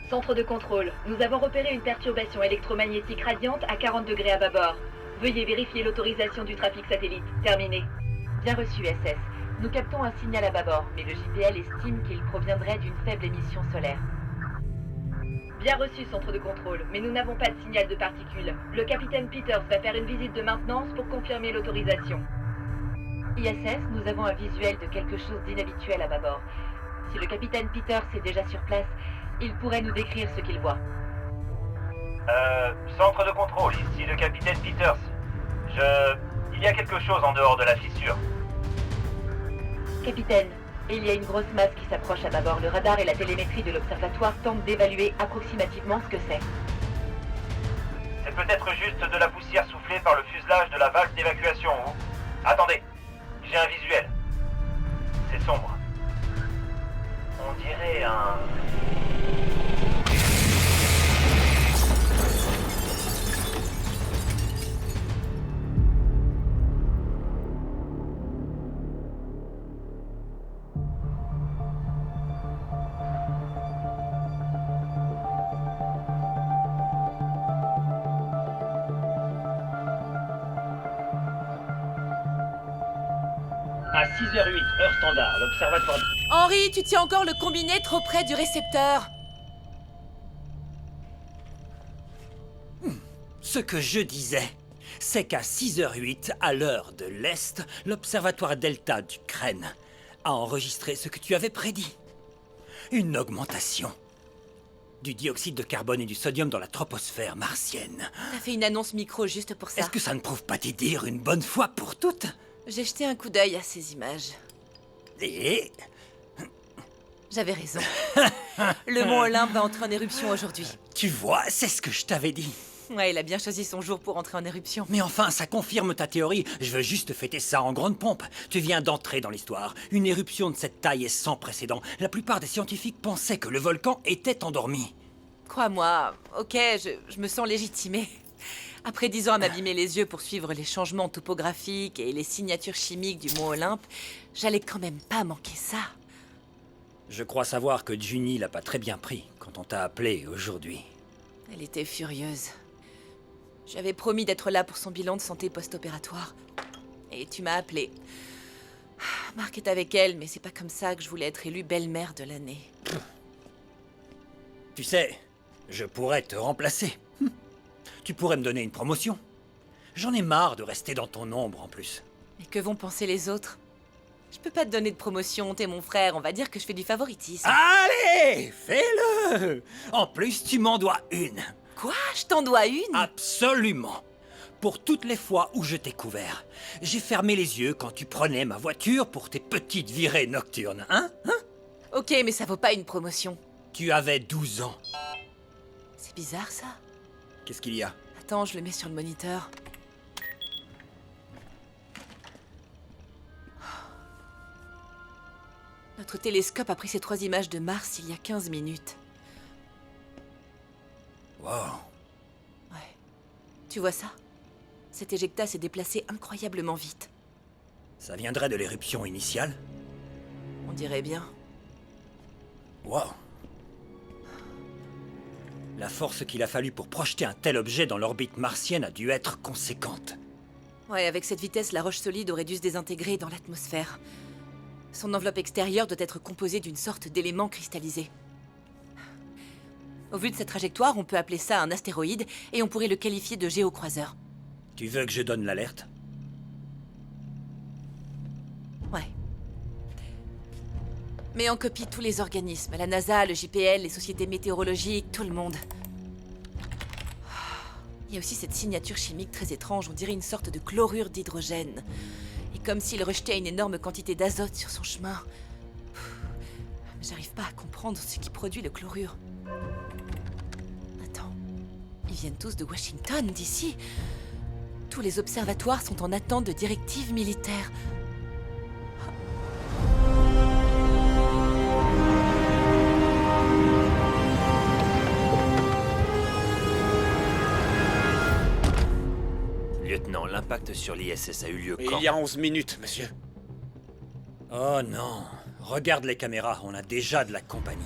Centre de contrôle, nous avons repéré une perturbation électromagnétique radiante à 40 degrés à bâbord. Veuillez vérifier l'autorisation du trafic satellite. Terminé. Bien reçu, SS. Nous captons un signal à bâbord, mais le JPL estime qu'il proviendrait d'une faible émission solaire. Bien reçu, centre de contrôle, mais nous n'avons pas de signal de particules. Le capitaine Peters va faire une visite de maintenance pour confirmer l'autorisation. ISS, nous avons un visuel de quelque chose d'inhabituel à bâbord. Si le capitaine Peters est déjà sur place, il pourrait nous décrire ce qu'il voit. Centre de contrôle, ici le capitaine Peters. Il y a quelque chose en dehors de la fissure. Capitaine, il y a une grosse masse qui s'approche à bâbord. Le radar et la télémétrie de l'observatoire tentent d'évaluer approximativement ce que c'est. C'est peut-être juste de la poussière soufflée par le fuselage de la valve d'évacuation, ou... Attendez, j'ai un visuel. C'est sombre. On dirait un... À 6h08, heure standard, l'observatoire... Henri, tu tiens encore le combiné trop près du récepteur. Ce que je disais, c'est qu'à 6h08, à l'heure de l'Est, l'observatoire Delta d'Ukraine a enregistré ce que tu avais prédit. Une augmentation du dioxyde de carbone et du sodium dans la troposphère martienne. T'as fait une annonce micro juste pour ça. Est-ce que ça ne prouve pas tes dires une bonne fois pour toutes? J'ai jeté un coup d'œil à ces images. Et... J'avais raison. Le mont Olympe va entrer en éruption aujourd'hui. tu vois, c'est ce que je t'avais dit. Ouais, il a bien choisi son jour pour entrer en éruption. Mais enfin, ça confirme ta théorie. Je veux juste fêter ça en grande pompe. Tu viens d'entrer dans l'histoire. Une éruption de cette taille est sans précédent. La plupart des scientifiques pensaient que le volcan était endormi. Crois-moi, ok, je me sens légitimée. Après 10 ans à m'abîmer les yeux pour suivre les changements topographiques et les signatures chimiques du mont Olympe, j'allais quand même pas manquer ça. Je crois savoir que Juni l'a pas très bien pris quand on t'a appelé aujourd'hui. Elle était furieuse. J'avais promis d'être là pour son bilan de santé post-opératoire. Et tu m'as appelé. Marc est avec elle, mais c'est pas comme ça que je voulais être élue belle-mère de l'année. Tu sais, je pourrais te remplacer. Tu pourrais me donner une promotion. J'en ai marre de rester dans ton ombre en plus. Mais que vont penser les autres? Je peux pas te donner de promotion, t'es mon frère, on va dire que je fais du favoritisme. Allez, fais-le! En plus, tu m'en dois une. Quoi? Je t'en dois une? Absolument. Pour toutes les fois où je t'ai couvert, j'ai fermé les yeux quand tu prenais ma voiture pour tes petites virées nocturnes, hein? Ok, mais ça vaut pas une promotion. Tu avais 12 ans. C'est bizarre, ça. Qu'est-ce qu'il y a? Attends, je le mets sur le moniteur. Notre télescope a pris ces 3 images de Mars il y a 15 minutes. Wow. Ouais. Tu vois ça? Cet éjecta s'est déplacé incroyablement vite. Ça viendrait de l'éruption initiale? On dirait bien. Wow. La force qu'il a fallu pour projeter un tel objet dans l'orbite martienne a dû être conséquente. Ouais, avec cette vitesse, la roche solide aurait dû se désintégrer dans l'atmosphère. Son enveloppe extérieure doit être composée d'une sorte d'élément cristallisé. Au vu de cette trajectoire, on peut appeler ça un astéroïde et on pourrait le qualifier de géocroiseur. Tu veux que je donne l'alerte? Ouais. Mets en copie tous les organismes, la NASA, le JPL, les sociétés météorologiques, tout le monde. Il y a aussi cette signature chimique très étrange, on dirait une sorte de chlorure d'hydrogène. Et comme s'il rejetait une énorme quantité d'azote sur son chemin. J'arrive pas à comprendre ce qui produit le chlorure. Attends, ils viennent tous de Washington, d'ici. Tous les observatoires sont en attente de directives militaires. Lieutenant, l'impact sur l'ISS a eu lieu quand? Il y a 11 minutes, monsieur. Oh non. Regarde les caméras, on a déjà de la compagnie.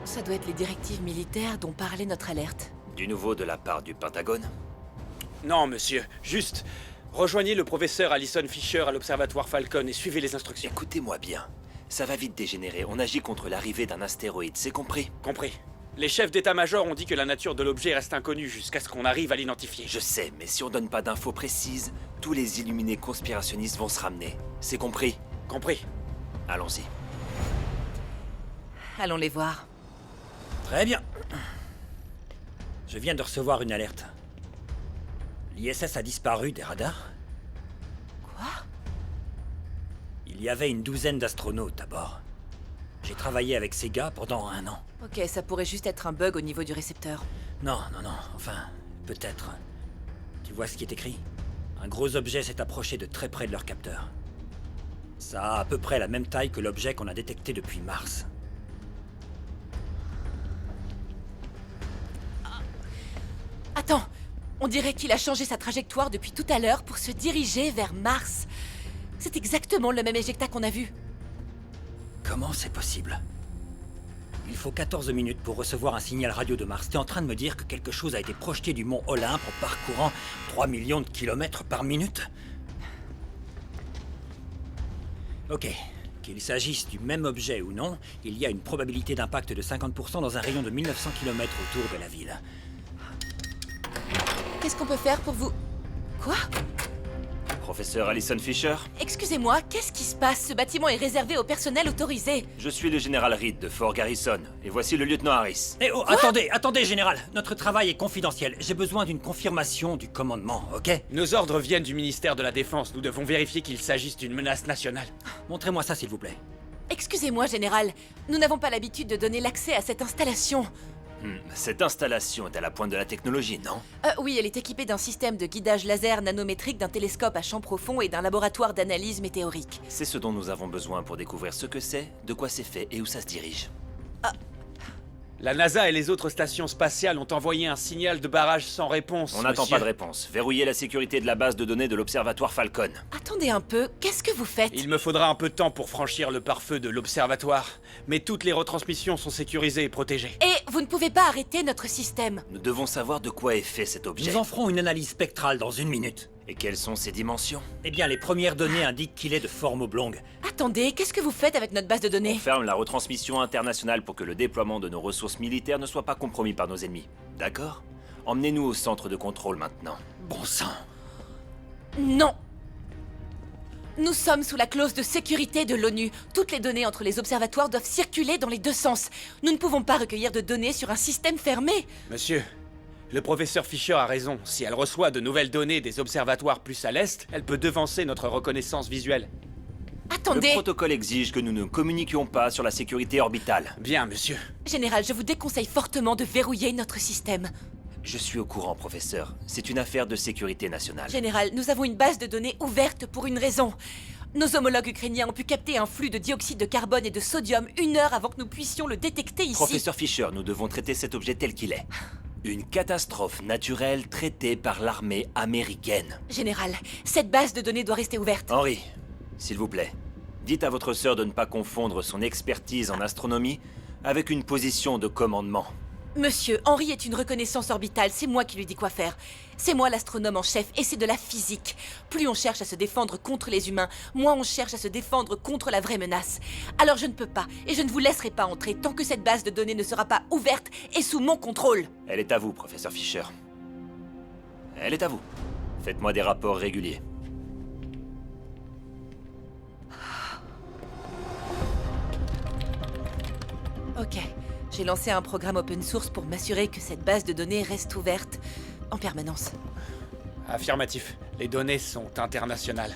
Ça doit être les directives militaires dont parlait notre alerte. Du nouveau de la part du Pentagone? Non, monsieur. Juste, rejoignez le professeur Allison Fisher à l'observatoire Falcon et suivez les instructions. Écoutez-moi bien. Ça va vite dégénérer. On agit contre l'arrivée d'un astéroïde, c'est compris? Compris. Les chefs d'état-major ont dit que la nature de l'objet reste inconnue jusqu'à ce qu'on arrive à l'identifier. Je sais, mais si on donne pas d'infos précises, tous les illuminés conspirationnistes vont se ramener. C'est compris? Compris. Allons-y. Allons les voir. Très bien. Je viens de recevoir une alerte. L'ISS a disparu des radars. Quoi? Il y avait une douzaine d'astronautes à bord. J'ai travaillé avec ces gars pendant 1 an. Ok, ça pourrait juste être un bug au niveau du récepteur. Non, enfin, peut-être. Tu vois ce qui est écrit? Un gros objet s'est approché de très près de leur capteur. Ça a à peu près la même taille que l'objet qu'on a détecté depuis Mars. Attends, on dirait qu'il a changé sa trajectoire depuis tout à l'heure pour se diriger vers Mars. C'est exactement le même éjecta qu'on a vu. Comment c'est possible? Il faut 14 minutes pour recevoir un signal radio de Mars. T'es en train de me dire que quelque chose a été projeté du mont Olympe en parcourant 3 millions de kilomètres par minute? Ok. Qu'il s'agisse du même objet ou non, il y a une probabilité d'impact de 50% dans un rayon de 1900 km autour de la ville. Qu'est-ce qu'on peut faire pour vous... Quoi? Professeur Allison Fisher? Excusez-moi, qu'est-ce qui se passe? Ce bâtiment est réservé au personnel autorisé. Je suis le général Reed de Fort Garrison, et voici le lieutenant Harris. Eh oh, attendez, général. Notre travail est confidentiel. J'ai besoin d'une confirmation du commandement, ok? Nos ordres viennent du ministère de la Défense. Nous devons vérifier qu'il s'agisse d'une menace nationale. Montrez-moi ça, s'il vous plaît. Excusez-moi, général. Nous n'avons pas l'habitude de donner l'accès à cette installation. Cette installation est à la pointe de la technologie, non? Oui, elle est équipée d'un système de guidage laser nanométrique, d'un télescope à champ profond et d'un laboratoire d'analyse météorique. C'est ce dont nous avons besoin pour découvrir ce que c'est, de quoi c'est fait et où ça se dirige. La NASA et les autres stations spatiales ont envoyé un signal de barrage sans réponse. On n'attend monsieur. pas de réponse. Verrouillez la sécurité de la base de données de l'observatoire Falcon. Attendez un peu, qu'est-ce que vous faites? Il me faudra un peu de temps pour franchir le pare-feu de l'observatoire, mais toutes les retransmissions sont sécurisées et protégées. Et vous ne pouvez pas arrêter notre système. Nous devons savoir de quoi est fait cet objet. Nous en ferons une analyse spectrale dans 1 minute. Et quelles sont ses dimensions? Eh bien, les premières données indiquent qu'il est de forme oblongue. Attendez, qu'est-ce que vous faites avec notre base de On données? ferme la retransmission internationale pour que le déploiement de nos ressources militaires ne soit pas compromis par nos ennemis. D'accord? Emmenez-nous au centre de contrôle maintenant. Bon sang. Non! Nous sommes sous la clause de sécurité de l'ONU. Toutes les données entre les observatoires doivent circuler dans les deux sens. Nous ne pouvons pas recueillir de données sur un système fermé. Monsieur, le professeur Fisher a raison. Si elle reçoit de nouvelles données des observatoires plus à l'est, elle peut devancer notre reconnaissance visuelle. Attendez! Le protocole exige que nous ne communiquions pas sur la sécurité orbitale. Bien, monsieur. Général, je vous déconseille fortement de verrouiller notre système. Je suis au courant, professeur. C'est une affaire de sécurité nationale. Général, nous avons une base de données ouverte pour une raison. Nos homologues ukrainiens ont pu capter un flux de dioxyde de carbone et de sodium 1 heure avant que nous puissions le détecter ici. Professeur Fisher, nous devons traiter cet objet tel qu'il est. Une catastrophe naturelle traitée par l'armée américaine. Général, cette base de données doit rester ouverte. Henry, s'il vous plaît, dites à votre sœur de ne pas confondre son expertise en astronomie avec une position de commandement. Monsieur, Henry est une reconnaissance orbitale, c'est moi qui lui dis quoi faire. C'est moi l'astronome en chef, et c'est de la physique. Plus on cherche à se défendre contre les humains, moins on cherche à se défendre contre la vraie menace. Alors je ne peux pas, et je ne vous laisserai pas entrer tant que cette base de données ne sera pas ouverte et sous mon contrôle. Elle est à vous, professeur Fisher. Elle est à vous. Faites-moi des rapports réguliers. Ok, j'ai lancé un programme open source pour m'assurer que cette base de données reste ouverte en permanence. Affirmatif. Les données sont internationales.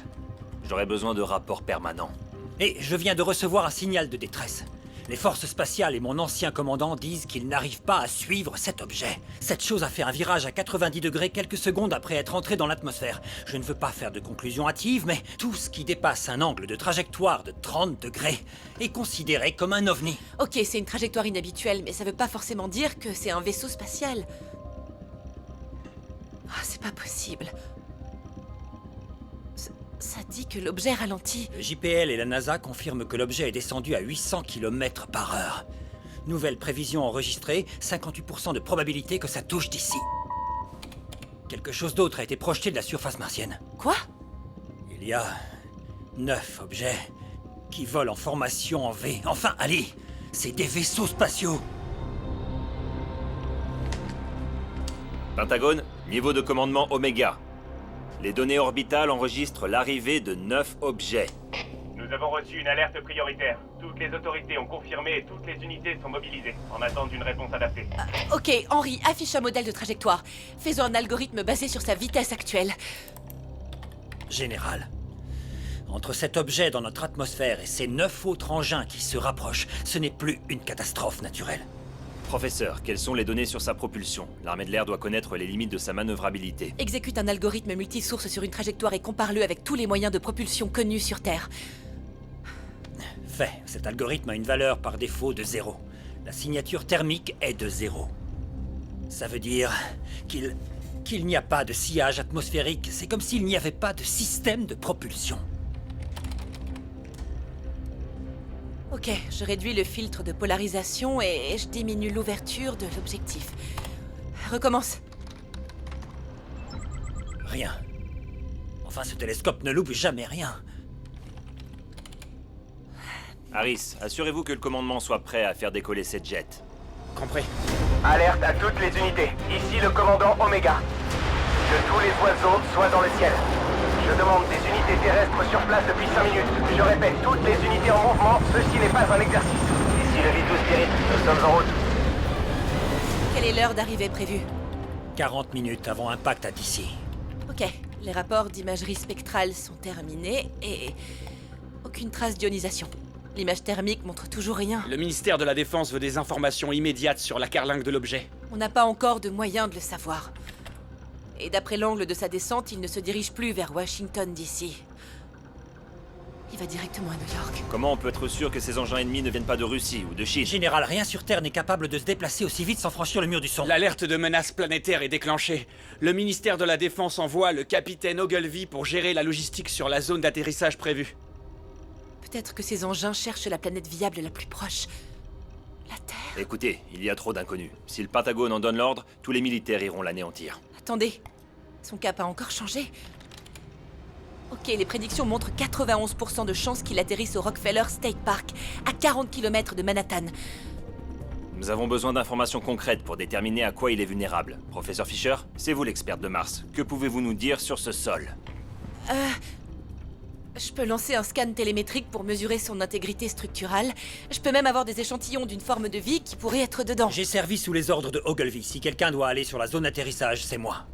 J'aurais besoin de rapports permanents. Et je viens de recevoir un signal de détresse. Les forces spatiales et mon ancien commandant disent qu'ils n'arrivent pas à suivre cet objet. Cette chose a fait un virage à 90 degrés quelques secondes après être entrée dans l'atmosphère. Je ne veux pas faire de conclusion hâtive, mais tout ce qui dépasse un angle de trajectoire de 30 degrés est considéré comme un ovni. Ok, c'est une trajectoire inhabituelle, mais ça veut pas forcément dire que c'est un vaisseau spatial. Ah, c'est pas possible. Ça dit que l'objet ralentit. Le JPL et la NASA confirment que l'objet est descendu à 800 km/h. Nouvelle prévision enregistrée, 58% de probabilité que ça touche d'ici. Quelque chose d'autre a été projeté de la surface martienne. Quoi? Il y a 9 objets qui volent en formation en V. Enfin, allez, c'est des vaisseaux spatiaux. Pentagone, niveau de commandement Oméga. Les données orbitales enregistrent l'arrivée de 9 objets. Nous avons reçu une alerte prioritaire. Toutes les autorités ont confirmé et toutes les unités sont mobilisées, en attente d'une réponse adaptée. Ok, Henry, affiche un modèle de trajectoire. Faisons un algorithme basé sur sa vitesse actuelle. Général, entre cet objet dans notre atmosphère et ces 9 autres engins qui se rapprochent, ce n'est plus une catastrophe naturelle. Professeur, quelles sont les données sur sa propulsion? L'armée de l'air doit connaître les limites de sa manœuvrabilité. Exécute un algorithme multisource sur une trajectoire et compare-le avec tous les moyens de propulsion connus sur Terre. Fait, cet algorithme a une valeur par défaut de 0. La signature thermique est de 0. Ça veut dire qu'il n'y a pas de sillage atmosphérique. C'est comme s'il n'y avait pas de système de propulsion. Ok, je réduis le filtre de polarisation et je diminue l'ouverture de l'objectif. Recommence. Rien. Enfin, ce télescope ne loupe jamais rien. Harris, assurez-vous que le commandement soit prêt à faire décoller cette jet. Compris. Alerte à toutes les unités. Ici le commandant Oméga. Que tous les oiseaux soient dans le ciel. Je demande des unités terrestres sur place depuis 5 minutes. Je répète, toutes les unités en mouvement, ceci n'est pas un exercice. Ici le Vitus Spirit, nous sommes en route. Quelle est l'heure d'arrivée prévue? 40 minutes avant impact à DC. Ok, les rapports d'imagerie spectrale sont terminés et... aucune trace d'ionisation. L'image thermique montre toujours rien. Le ministère de la Défense veut des informations immédiates sur la carlingue de l'objet. On n'a pas encore de moyen de le savoir. Et d'après l'angle de sa descente, il ne se dirige plus vers Washington, D.C. Il va directement à New York. Comment on peut être sûr que ces engins ennemis ne viennent pas de Russie ou de Chine? Général, rien sur Terre n'est capable de se déplacer aussi vite sans franchir le mur du son. L'alerte de menace planétaire est déclenchée. Le ministère de la Défense envoie le capitaine Ogilvy pour gérer la logistique sur la zone d'atterrissage prévue. Peut-être que ces engins cherchent la planète viable la plus proche. La Terre. Écoutez, il y a trop d'inconnus. Si le Pentagone en donne l'ordre, tous les militaires iront l'anéantir. Attendez, son cap a encore changé. Ok, les prédictions montrent 91% de chances qu'il atterrisse au Rockefeller State Park, à 40 km de Manhattan. Nous avons besoin d'informations concrètes pour déterminer à quoi il est vulnérable. Professeur Fisher, c'est vous l'experte de Mars. Que pouvez-vous nous dire sur ce sol? Je peux lancer un scan télémétrique pour mesurer son intégrité structurale. Je peux même avoir des échantillons d'une forme de vie qui pourrait être dedans. J'ai servi sous les ordres de Ogilvy. Si quelqu'un doit aller sur la zone d'atterrissage, c'est moi.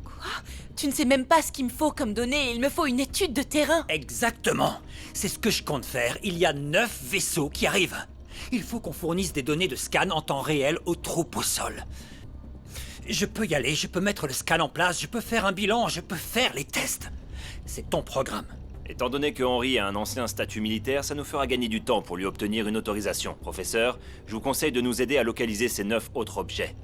Quoi? Tu ne sais même pas ce qu'il me faut comme données. Il me faut une étude de terrain. Exactement. C'est ce que je compte faire. Il y a 9 vaisseaux qui arrivent. Il faut qu'on fournisse des données de scan en temps réel aux troupes au sol. Je peux y aller, je peux mettre le scan en place, je peux faire un bilan, je peux faire les tests. C'est ton programme. Étant donné que Henry a un ancien statut militaire, ça nous fera gagner du temps pour lui obtenir une autorisation. Professeur, je vous conseille de nous aider à localiser ces 9 autres objets.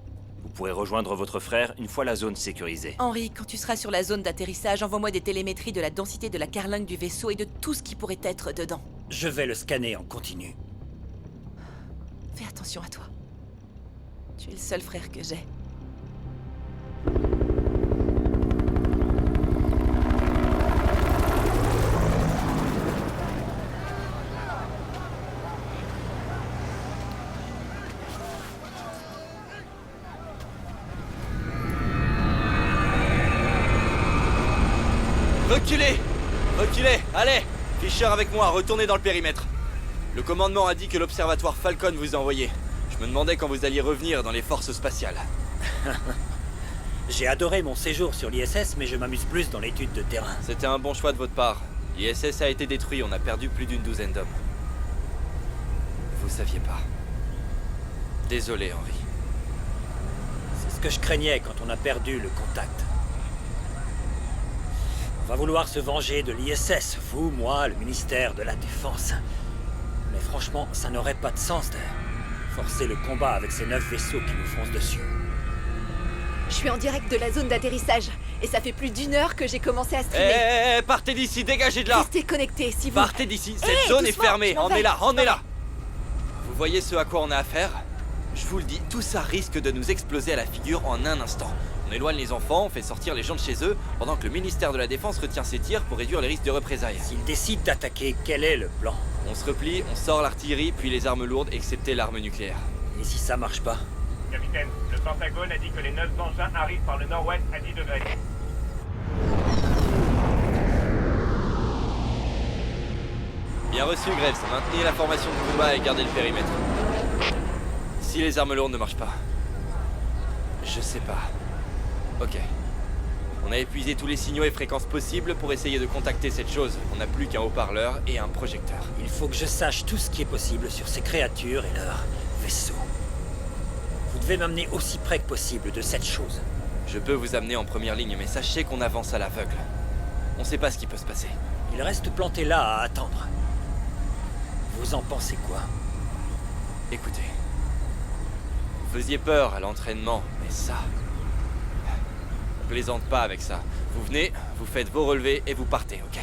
Vous pourrez rejoindre votre frère une fois la zone sécurisée. Henry, quand tu seras sur la zone d'atterrissage, envoie-moi des télémétries de la densité de la carlingue du vaisseau et de tout ce qui pourrait être dedans. Je vais le scanner en continu. Fais attention à toi. Tu es le seul frère que j'ai. Reculez! Reculez! Allez! Fisher avec moi, retournez dans le périmètre. Le commandement a dit que l'observatoire Falcon vous a envoyé. Je me demandais quand vous alliez revenir dans les forces spatiales. J'ai adoré mon séjour sur l'ISS, mais je m'amuse plus dans l'étude de terrain. C'était un bon choix de votre part. L'ISS a été détruit, on a perdu plus d'une douzaine d'hommes. Vous saviez pas. Désolé, Henry. C'est ce que je craignais quand on a perdu le contact. On va vouloir se venger de l'ISS, vous, moi, le ministère de la Défense. Mais franchement, ça n'aurait pas de sens de forcer le combat avec ces 9 vaisseaux qui nous foncent dessus. Je suis en direct de la zone d'atterrissage, et ça fait plus d'1 heure que j'ai commencé à streamer. Partez d'ici, dégagez de là! Restez connectés, si vous... Partez d'ici, cette zone est doucement, fermée, je m'en vais. emmenez-la! Vous voyez ce à quoi on a affaire? Je vous le dis, tout ça risque de nous exploser à la figure en un instant. On éloigne les enfants, on fait sortir les gens de chez eux, pendant que le ministère de la Défense retient ses tirs pour réduire les risques de représailles. S'ils décident d'attaquer, quel est le plan? On se replie, on sort l'artillerie, puis les armes lourdes, excepté l'arme nucléaire. Et si ça marche pas? Capitaine, le Pentagone a dit que les 9 engins arrivent par le nord-ouest à 10 degrés. Bien reçu, Graves. Maintenez la formation de combat et gardez le périmètre. Si les armes lourdes ne marchent pas... Je sais pas. Ok. On a épuisé tous les signaux et fréquences possibles pour essayer de contacter cette chose. On n'a plus qu'un haut-parleur et un projecteur. Il faut que je sache tout ce qui est possible sur ces créatures et leurs vaisseaux. Vous devez m'amener aussi près que possible de cette chose. Je peux vous amener en première ligne, mais sachez qu'on avance à l'aveugle. On sait pas ce qui peut se passer. Il reste planté là à attendre. Vous en pensez quoi? Écoutez. Vous faisiez peur à l'entraînement, mais ça... On plaisante pas avec ça. Vous venez, vous faites vos relevés et vous partez, ok?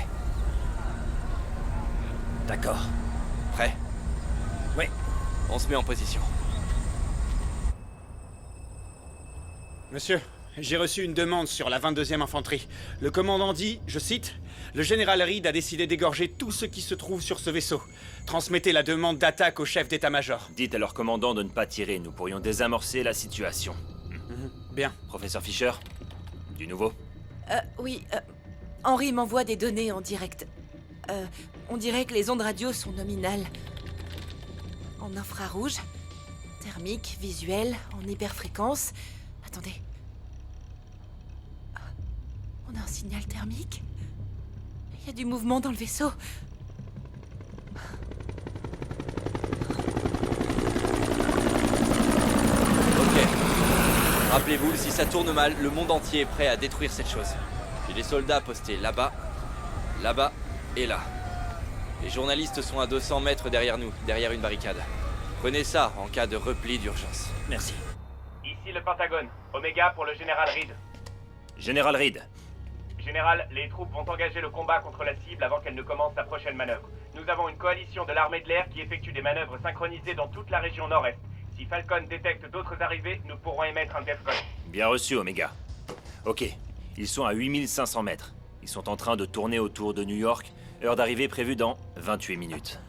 D'accord. Prêt? Oui. On se met en position. Monsieur, j'ai reçu une demande sur la 22e infanterie. Le commandant dit, je cite, « Le général Reed a décidé d'égorger tout ce qui se trouve sur ce vaisseau. Transmettez la demande d'attaque au chef d'état-major. » Dites à leur commandant de ne pas tirer, nous pourrions désamorcer la situation. Bien. Professeur Fisher, du nouveau? Oui, Henry m'envoie des données en direct. On dirait que les ondes radio sont nominales. En infrarouge, thermique, visuel, en hyperfréquence. Attendez. On a un signal thermique? Il y a du mouvement dans le vaisseau. Ok. Rappelez-vous, si ça tourne mal, le monde entier est prêt à détruire cette chose. J'ai des soldats postés là-bas, là-bas et là. Les journalistes sont à 200 mètres derrière nous, derrière une barricade. Prenez ça en cas de repli d'urgence. Merci. Ici le Pentagone. Oméga pour le général Reed. Général Reed, Général, les troupes vont engager le combat contre la cible avant qu'elle ne commence sa prochaine manœuvre. Nous avons une coalition de l'armée de l'air qui effectue des manœuvres synchronisées dans toute la région nord-est. Si Falcon détecte d'autres arrivées, nous pourrons émettre un DEFCON. bien reçu, Oméga. Ok, ils sont à 8500 mètres. Ils sont en train de tourner autour de New York. Heure d'arrivée prévue dans 28 minutes.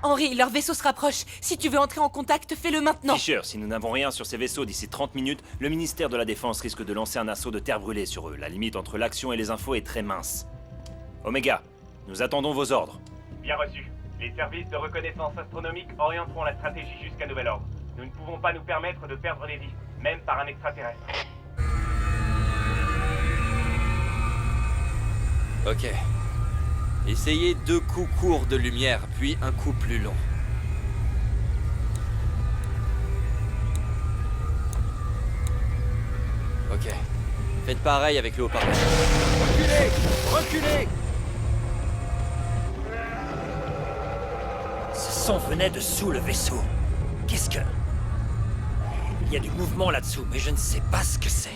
Henry, leur vaisseau se rapproche. Si tu veux entrer en contact, fais-le maintenant. Fisher, si nous n'avons rien sur ces vaisseaux d'ici 30 minutes, le ministère de la Défense risque de lancer un assaut de terre brûlée sur eux. La limite entre l'action et les infos est très mince. Oméga, nous attendons vos ordres. Bien reçu. Les services de reconnaissance astronomique orienteront la stratégie jusqu'à nouvel ordre. Nous ne pouvons pas nous permettre de perdre des vies, même par un extraterrestre. Ok. Essayez 2 coups courts de lumière, puis un coup plus long. Ok. Faites pareil avec le haut-parleur. Reculez! Reculez! Ce son venait de sous le vaisseau. Qu'est-ce que... Il y a du mouvement là-dessous, mais je ne sais pas ce que c'est.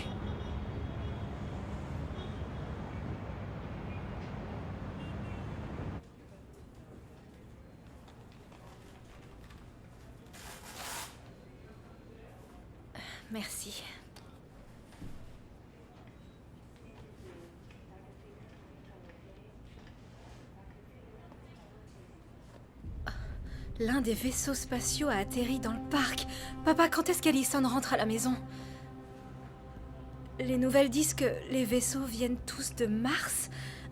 Merci. L'un des vaisseaux spatiaux a atterri dans le parc. Papa, quand est-ce qu'Allison rentre à la maison? Les nouvelles disent que les vaisseaux viennent tous de Mars.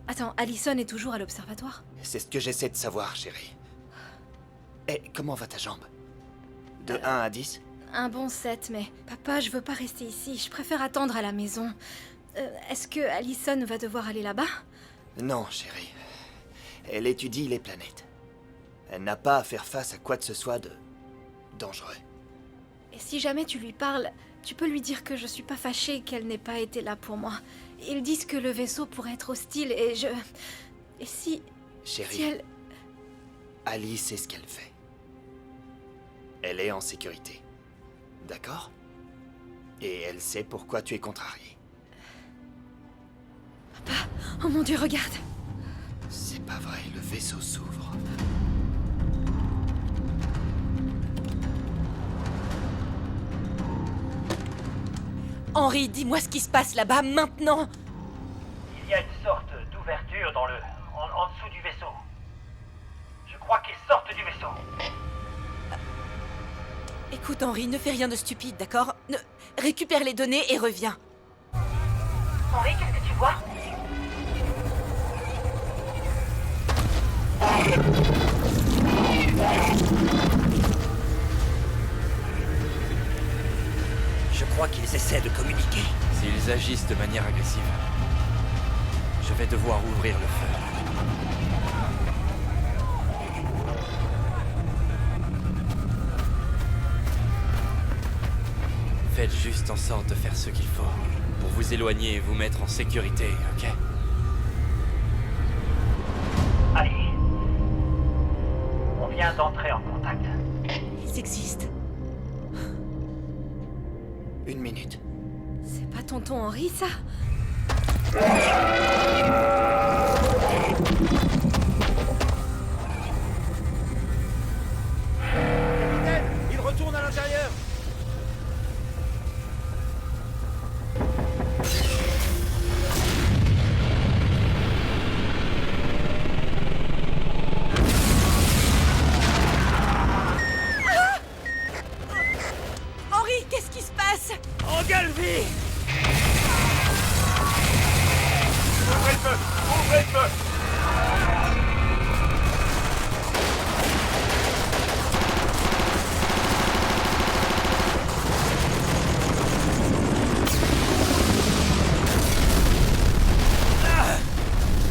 Attends, Allison est toujours à l'observatoire? C'est ce que j'essaie de savoir, chérie. Et comment va ta jambe? De 1 à 10? Un bon 7, mais... Papa, je veux pas rester ici. Je préfère attendre à la maison. Est-ce que Allison va devoir aller là-bas? Non, chérie. Elle étudie les planètes. Elle n'a pas à faire face à quoi que ce soit de... dangereux. Et si jamais tu lui parles, tu peux lui dire que je suis pas fâchée qu'elle n'ait pas été là pour moi. Ils disent que le vaisseau pourrait être hostile et je... Et si... Chérie, si elle... Alice sait ce qu'elle fait. Elle est en sécurité. D'accord? Et elle sait pourquoi tu es contrarié. Papa, oh mon Dieu, regarde! C'est pas vrai, le vaisseau s'ouvre. Henry, dis-moi ce qui se passe là-bas, maintenant! Il y a une sorte d'ouverture dans en dessous du vaisseau. Je crois qu'ils sortent du vaisseau. Écoute, Henry, ne fais rien de stupide, d'accord? Récupère les données et reviens. Henry, qu'est-ce que tu vois? Je crois qu'ils essaient de communiquer. S'ils agissent de manière agressive, je vais devoir ouvrir le feu. Faites juste en sorte de faire ce qu'il faut pour vous éloigner et vous mettre en sécurité, ok? Allez. On vient d'entrer en contact. Ils existent. 1 minute. C'est pas tonton Henry, ça? Capitaine, il retourne à l'intérieur. Henry, qu'est-ce qui se passe? Engalvi! Ouvrez le feu! Ouvrez le feu!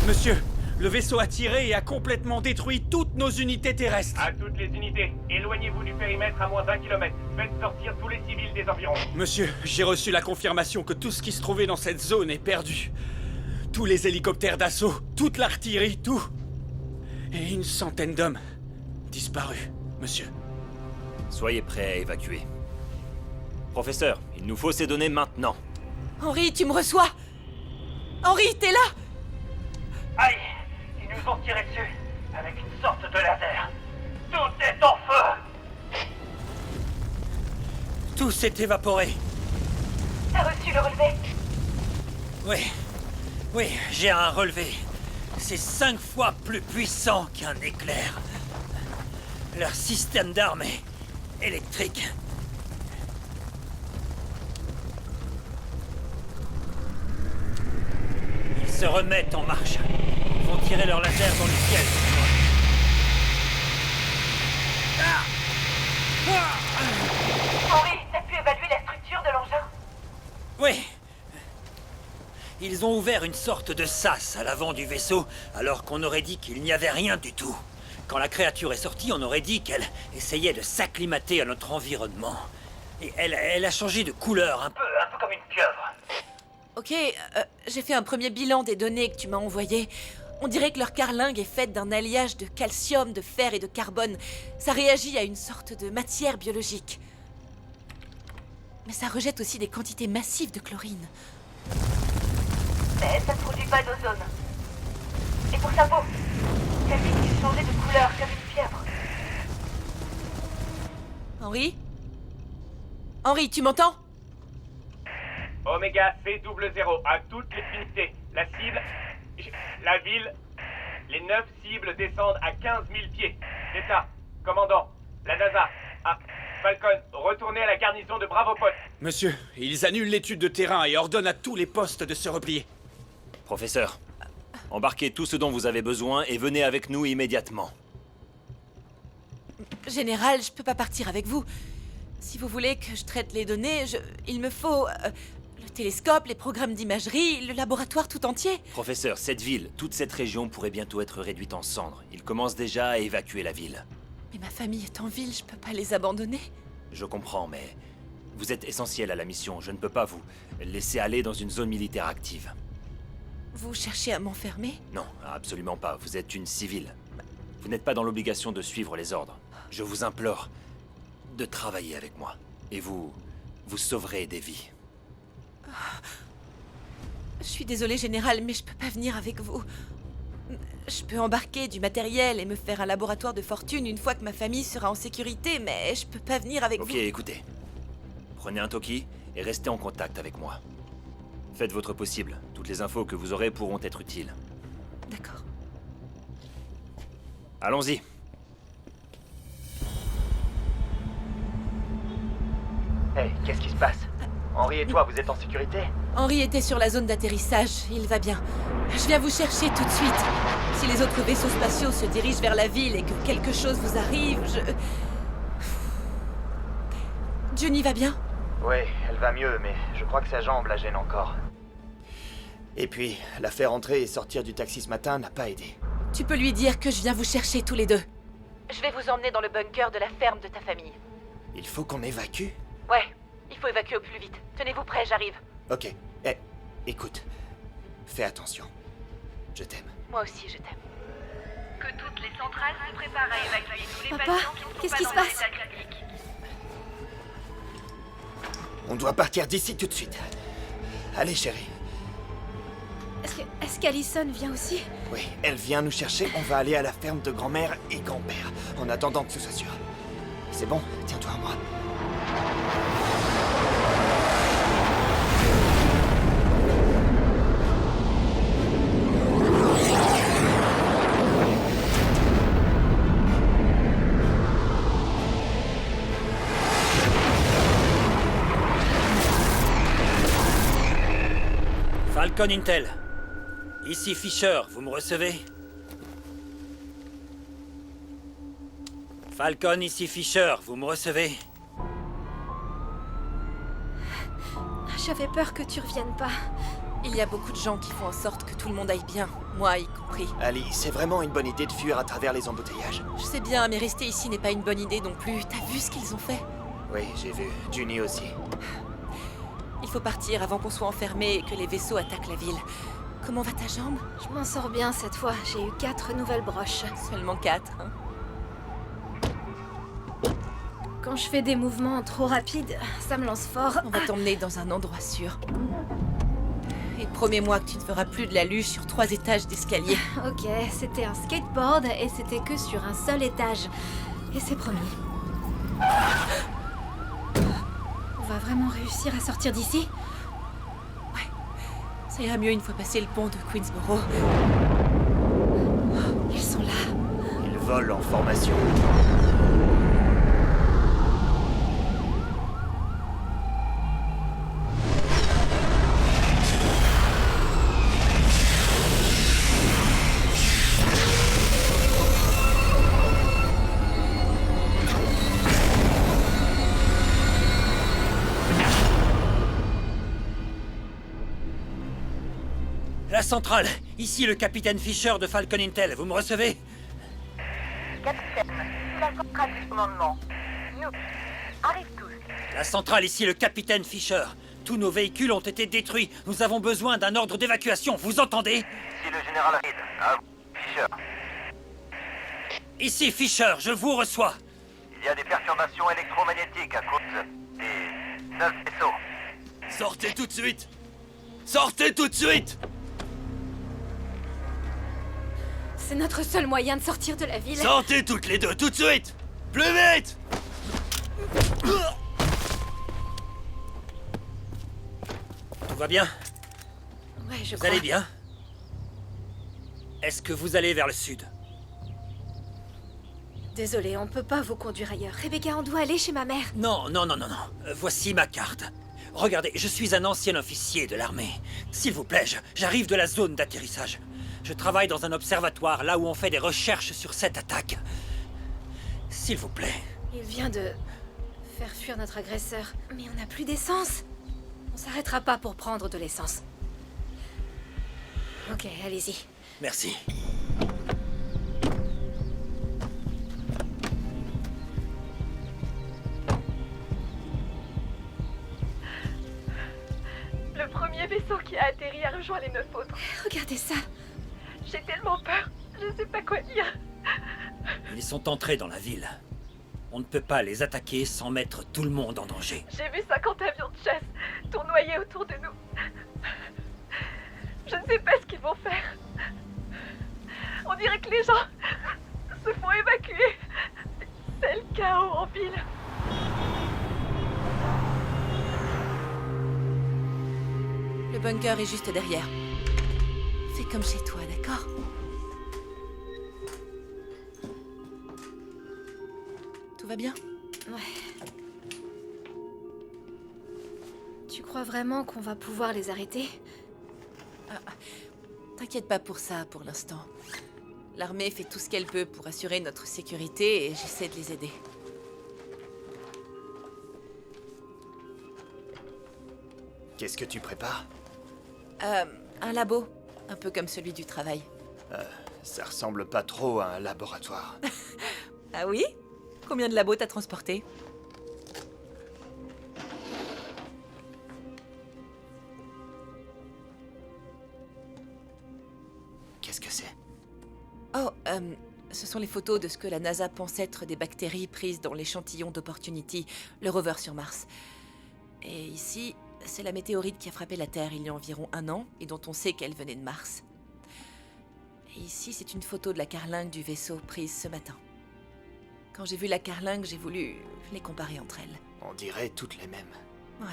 Monsieur, le vaisseau a tiré et a complètement détruit toutes nos unités terrestres. À toutes les unités, éloignez-vous du périmètre à moins d'1 kilomètre. Faites sortir tous les civils des environs. Monsieur, j'ai reçu la confirmation que tout ce qui se trouvait dans cette zone est perdu. Tous les hélicoptères d'assaut, toute l'artillerie, tout. Et une centaine d'hommes disparus, monsieur. Soyez prêts à évacuer. Professeur, il nous faut ces données maintenant. Henry, tu me reçois? Henry, t'es là? Aïe! Ils nous ont tiré dessus avec une sorte de laser. Tout est en feu! Tout s'est évaporé. T'as reçu le relevé? Oui, j'ai un relevé. C'est 5 fois plus puissant qu'un éclair. Leur système d'armes est électrique. Ils se remettent en marche. Ils vont tirer leur laser dans le ciel. Henry, t'as pu évaluer la structure de l'engin? Oui. Ils ont ouvert une sorte de sas à l'avant du vaisseau, alors qu'on aurait dit qu'il n'y avait rien du tout. Quand la créature est sortie, on aurait dit qu'elle essayait de s'acclimater à notre environnement. Et elle a changé de couleur un peu. Un peu comme une pieuvre. Ok, j'ai fait un premier bilan des données que tu m'as envoyées. On dirait que leur carlingue est faite d'un alliage de calcium, de fer et de carbone. Ça réagit à une sorte de matière biologique. Mais ça rejette aussi des quantités massives de chlorine. Mais ça ne produit pas d'ozone. Et pour sa peau, ça fait qu'il changeait de couleur comme une pieuvre. Henry? Henry, tu m'entends? Oméga C00 à toutes les unités. La cible, la ville, les 9 cibles descendent à 15 000 pieds. C'est ça, commandant, la NASA. Ah, Falcon, retournez à la garnison de Bravo Post. Monsieur, ils annulent l'étude de terrain et ordonnent à tous les postes de se replier. Professeur, embarquez tout ce dont vous avez besoin et venez avec nous immédiatement. Général, je peux pas partir avec vous. Si vous voulez que je traite les données, il me faut le télescope, les programmes d'imagerie, le laboratoire tout entier. Professeur, cette ville, toute cette région pourrait bientôt être réduite en cendres. Ils commencent déjà à évacuer la ville. Mais ma famille est en ville, je peux pas les abandonner. Je comprends, mais vous êtes essentiel à la mission. Je ne peux pas vous laisser aller dans une zone militaire active. Vous cherchez à m'enfermer? Non, absolument pas. Vous êtes une civile. Vous n'êtes pas dans l'obligation de suivre les ordres. Je vous implore de travailler avec moi. Et vous sauverez des vies. Je suis désolée, Général, mais je peux pas venir avec vous. Je peux embarquer du matériel et me faire un laboratoire de fortune une fois que ma famille sera en sécurité, mais je peux pas venir avec vous. Ok, écoutez. Prenez un Toki et restez en contact avec moi. Faites votre possible. Toutes les infos que vous aurez pourront être utiles. D'accord. Allons-y. Hey, qu'est-ce qui se passe? Henri et toi, vous êtes en sécurité? Henri était sur la zone d'atterrissage, il va bien. Je viens vous chercher tout de suite. Si les autres vaisseaux spatiaux se dirigent vers la ville et que quelque chose vous arrive, Johnny va bien? Oui, elle va mieux, mais je crois que sa jambe la gêne encore. Et puis, la faire entrer et sortir du taxi ce matin n'a pas aidé. Tu peux lui dire que je viens vous chercher tous les deux. Je vais vous emmener dans le bunker de la ferme de ta famille. Il faut qu'on évacue? Ouais, il faut évacuer au plus vite. Tenez-vous prêts, j'arrive. Ok. Eh, écoute. Fais attention. Je t'aime. Moi aussi, je t'aime. Que toutes les centrales se préparent à évacuer tous les Papa, patients qui ne sont qu'est-ce pas qui dans se un passe? état critique. On doit partir d'ici tout de suite. Allez, chérie. Est-ce qu'Alison vient aussi? Oui, elle vient nous chercher. On va aller à la ferme de grand-mère et grand-père, en attendant que ce soit sûr. C'est bon, tiens-toi à moi. Falcon Intel. Ici Fisher, vous me recevez? Falcon, ici Fisher, vous me recevez? J'avais peur que tu reviennes pas. Il y a beaucoup de gens qui font en sorte que tout le monde aille bien, moi y compris. Ali, c'est vraiment une bonne idée de fuir à travers les embouteillages. Je sais bien, mais rester ici n'est pas une bonne idée non plus. T'as vu ce qu'ils ont fait? Oui, j'ai vu. Ginny aussi. Il faut partir avant qu'on soit enfermés et que les vaisseaux attaquent la ville. Comment va ta jambe? Je m'en sors bien cette fois. J'ai eu 4 nouvelles broches. Seulement 4, hein? Quand je fais des mouvements trop rapides, ça me lance fort. On va t'emmener dans un endroit sûr. Et promets-moi que tu ne feras plus de la luge sur 3 étages d'escalier. Ok, c'était un skateboard et c'était que sur un seul étage. Et c'est promis. On va vraiment réussir à sortir d'ici? Ça ira mieux une fois passé le pont de Queensboro. Ils sont là. Ils volent en formation. La centrale, ici le capitaine Fisher de Falcon Intel, vous me recevez? Capitaine, la centrale du commandement. Nous, arrive tous. La centrale, ici le capitaine Fisher. Tous nos véhicules ont été détruits. Nous avons besoin d'un ordre d'évacuation, vous entendez? Ici le général Reed. À vous, Fisher. Ici Fisher, je vous reçois. Il y a des perturbations électromagnétiques à cause des 9 vaisseaux. Sortez tout de suite! Sortez tout de suite! C'est notre seul moyen de sortir de la ville. Sortez toutes les deux, tout de suite! Plus vite! Tout va bien? Ouais, je Vous crois. allez bien? Est-ce que vous allez vers le sud? Désolée, on peut pas vous conduire ailleurs. Rebecca, on doit aller chez ma mère. Non. Voici ma carte. Regardez, je suis un ancien officier de l'armée. S'il vous plaît, j'arrive de la zone d'atterrissage. Je travaille dans un observatoire, là où on fait des recherches sur cette attaque. S'il vous plaît. Il vient de faire fuir notre agresseur. Mais on n'a plus d'essence. On s'arrêtera pas pour prendre de l'essence. Ok, allez-y. Merci. Le premier vaisseau qui a atterri a rejoint les 9 autres. Regardez ça. J'ai tellement peur. Je sais pas quoi dire. Ils sont entrés dans la ville. On ne peut pas les attaquer sans mettre tout le monde en danger. J'ai vu 50 avions de chasse tournoyer autour de nous. Je ne sais pas ce qu'ils vont faire. On dirait que les gens se font évacuer. C'est le chaos en ville. Le bunker est juste derrière. Fais comme chez toi, d'accord? Tout va bien? Ouais. Tu crois vraiment qu'on va pouvoir les arrêter? T'inquiète pas pour ça, pour l'instant. L'armée fait tout ce qu'elle peut pour assurer notre sécurité et j'essaie de les aider. Qu'est-ce que tu prépares? Un labo, un peu comme celui du travail. Ça ressemble pas trop à un laboratoire. Ah oui? Combien de labos t'as transporté? Qu'est-ce que c'est? Oh, ce sont les photos de ce que la NASA pense être des bactéries prises dans l'échantillon d'Opportunity, le rover sur Mars. Et ici, c'est la météorite qui a frappé la Terre il y a environ 1 an et dont on sait qu'elle venait de Mars. Et ici, c'est une photo de la carlingue du vaisseau prise ce matin. Quand j'ai vu la carlingue, j'ai voulu les comparer entre elles. On dirait toutes les mêmes. Ouais.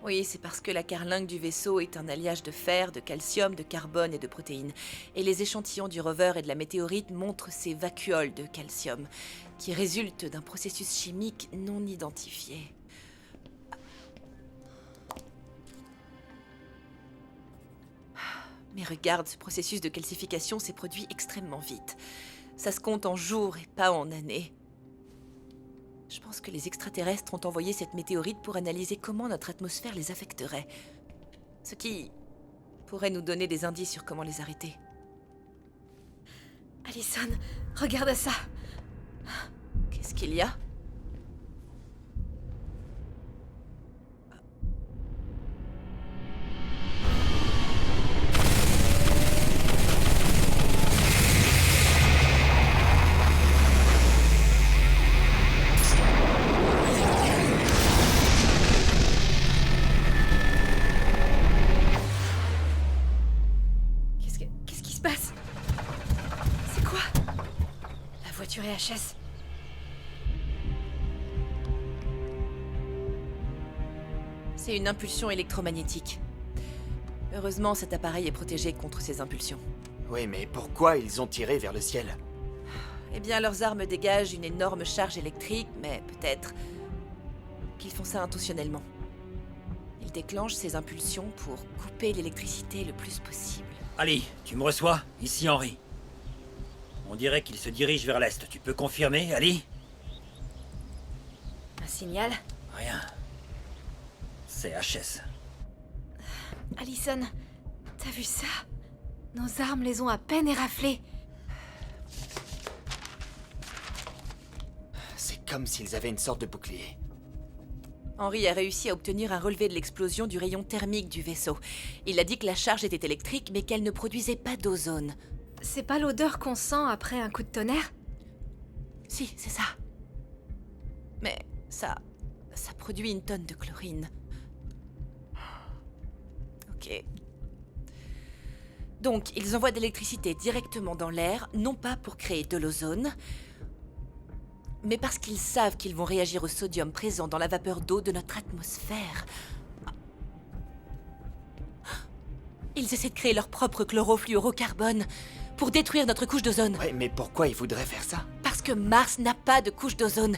Oui, c'est parce que la carlingue du vaisseau est un alliage de fer, de calcium, de carbone et de protéines. Et les échantillons du rover et de la météorite montrent ces vacuoles de calcium, qui résultent d'un processus chimique non identifié. Mais regarde, ce processus de calcification s'est produit extrêmement vite. Ça se compte en jours et pas en années. Je pense que les extraterrestres ont envoyé cette météorite pour analyser comment notre atmosphère les affecterait. Ce qui pourrait nous donner des indices sur comment les arrêter. Allison, regarde ça. Qu'est-ce qu'il y a ? HS. C'est une impulsion électromagnétique. Heureusement, cet appareil est protégé contre ces impulsions. Oui, mais pourquoi ils ont tiré vers le ciel? Eh bien, leurs armes dégagent une énorme charge électrique, mais peut-être qu'ils font ça intentionnellement. Ils déclenchent ces impulsions pour couper l'électricité le plus possible. Ali, tu me reçois? Ici Henry. On dirait qu'il se dirige vers l'est. Tu peux confirmer, Ali? Un signal? Rien. C'est HS. Allison, t'as vu ça? Nos armes les ont à peine éraflées. C'est comme s'ils avaient une sorte de bouclier. Henry a réussi à obtenir un relevé de l'explosion du rayon thermique du vaisseau. Il a dit que la charge était électrique, mais qu'elle ne produisait pas d'ozone. C'est pas l'odeur qu'on sent après un coup de tonnerre? Si, c'est ça. Mais ça produit une tonne de chlorine. Ok. Donc, ils envoient de l'électricité directement dans l'air, non pas pour créer de l'ozone, mais parce qu'ils savent qu'ils vont réagir au sodium présent dans la vapeur d'eau de notre atmosphère. Ils essaient de créer leur propre chlorofluorocarbone pour détruire notre couche d'ozone. Ouais, mais pourquoi ils voudraient faire ça? Parce que Mars n'a pas de couche d'ozone.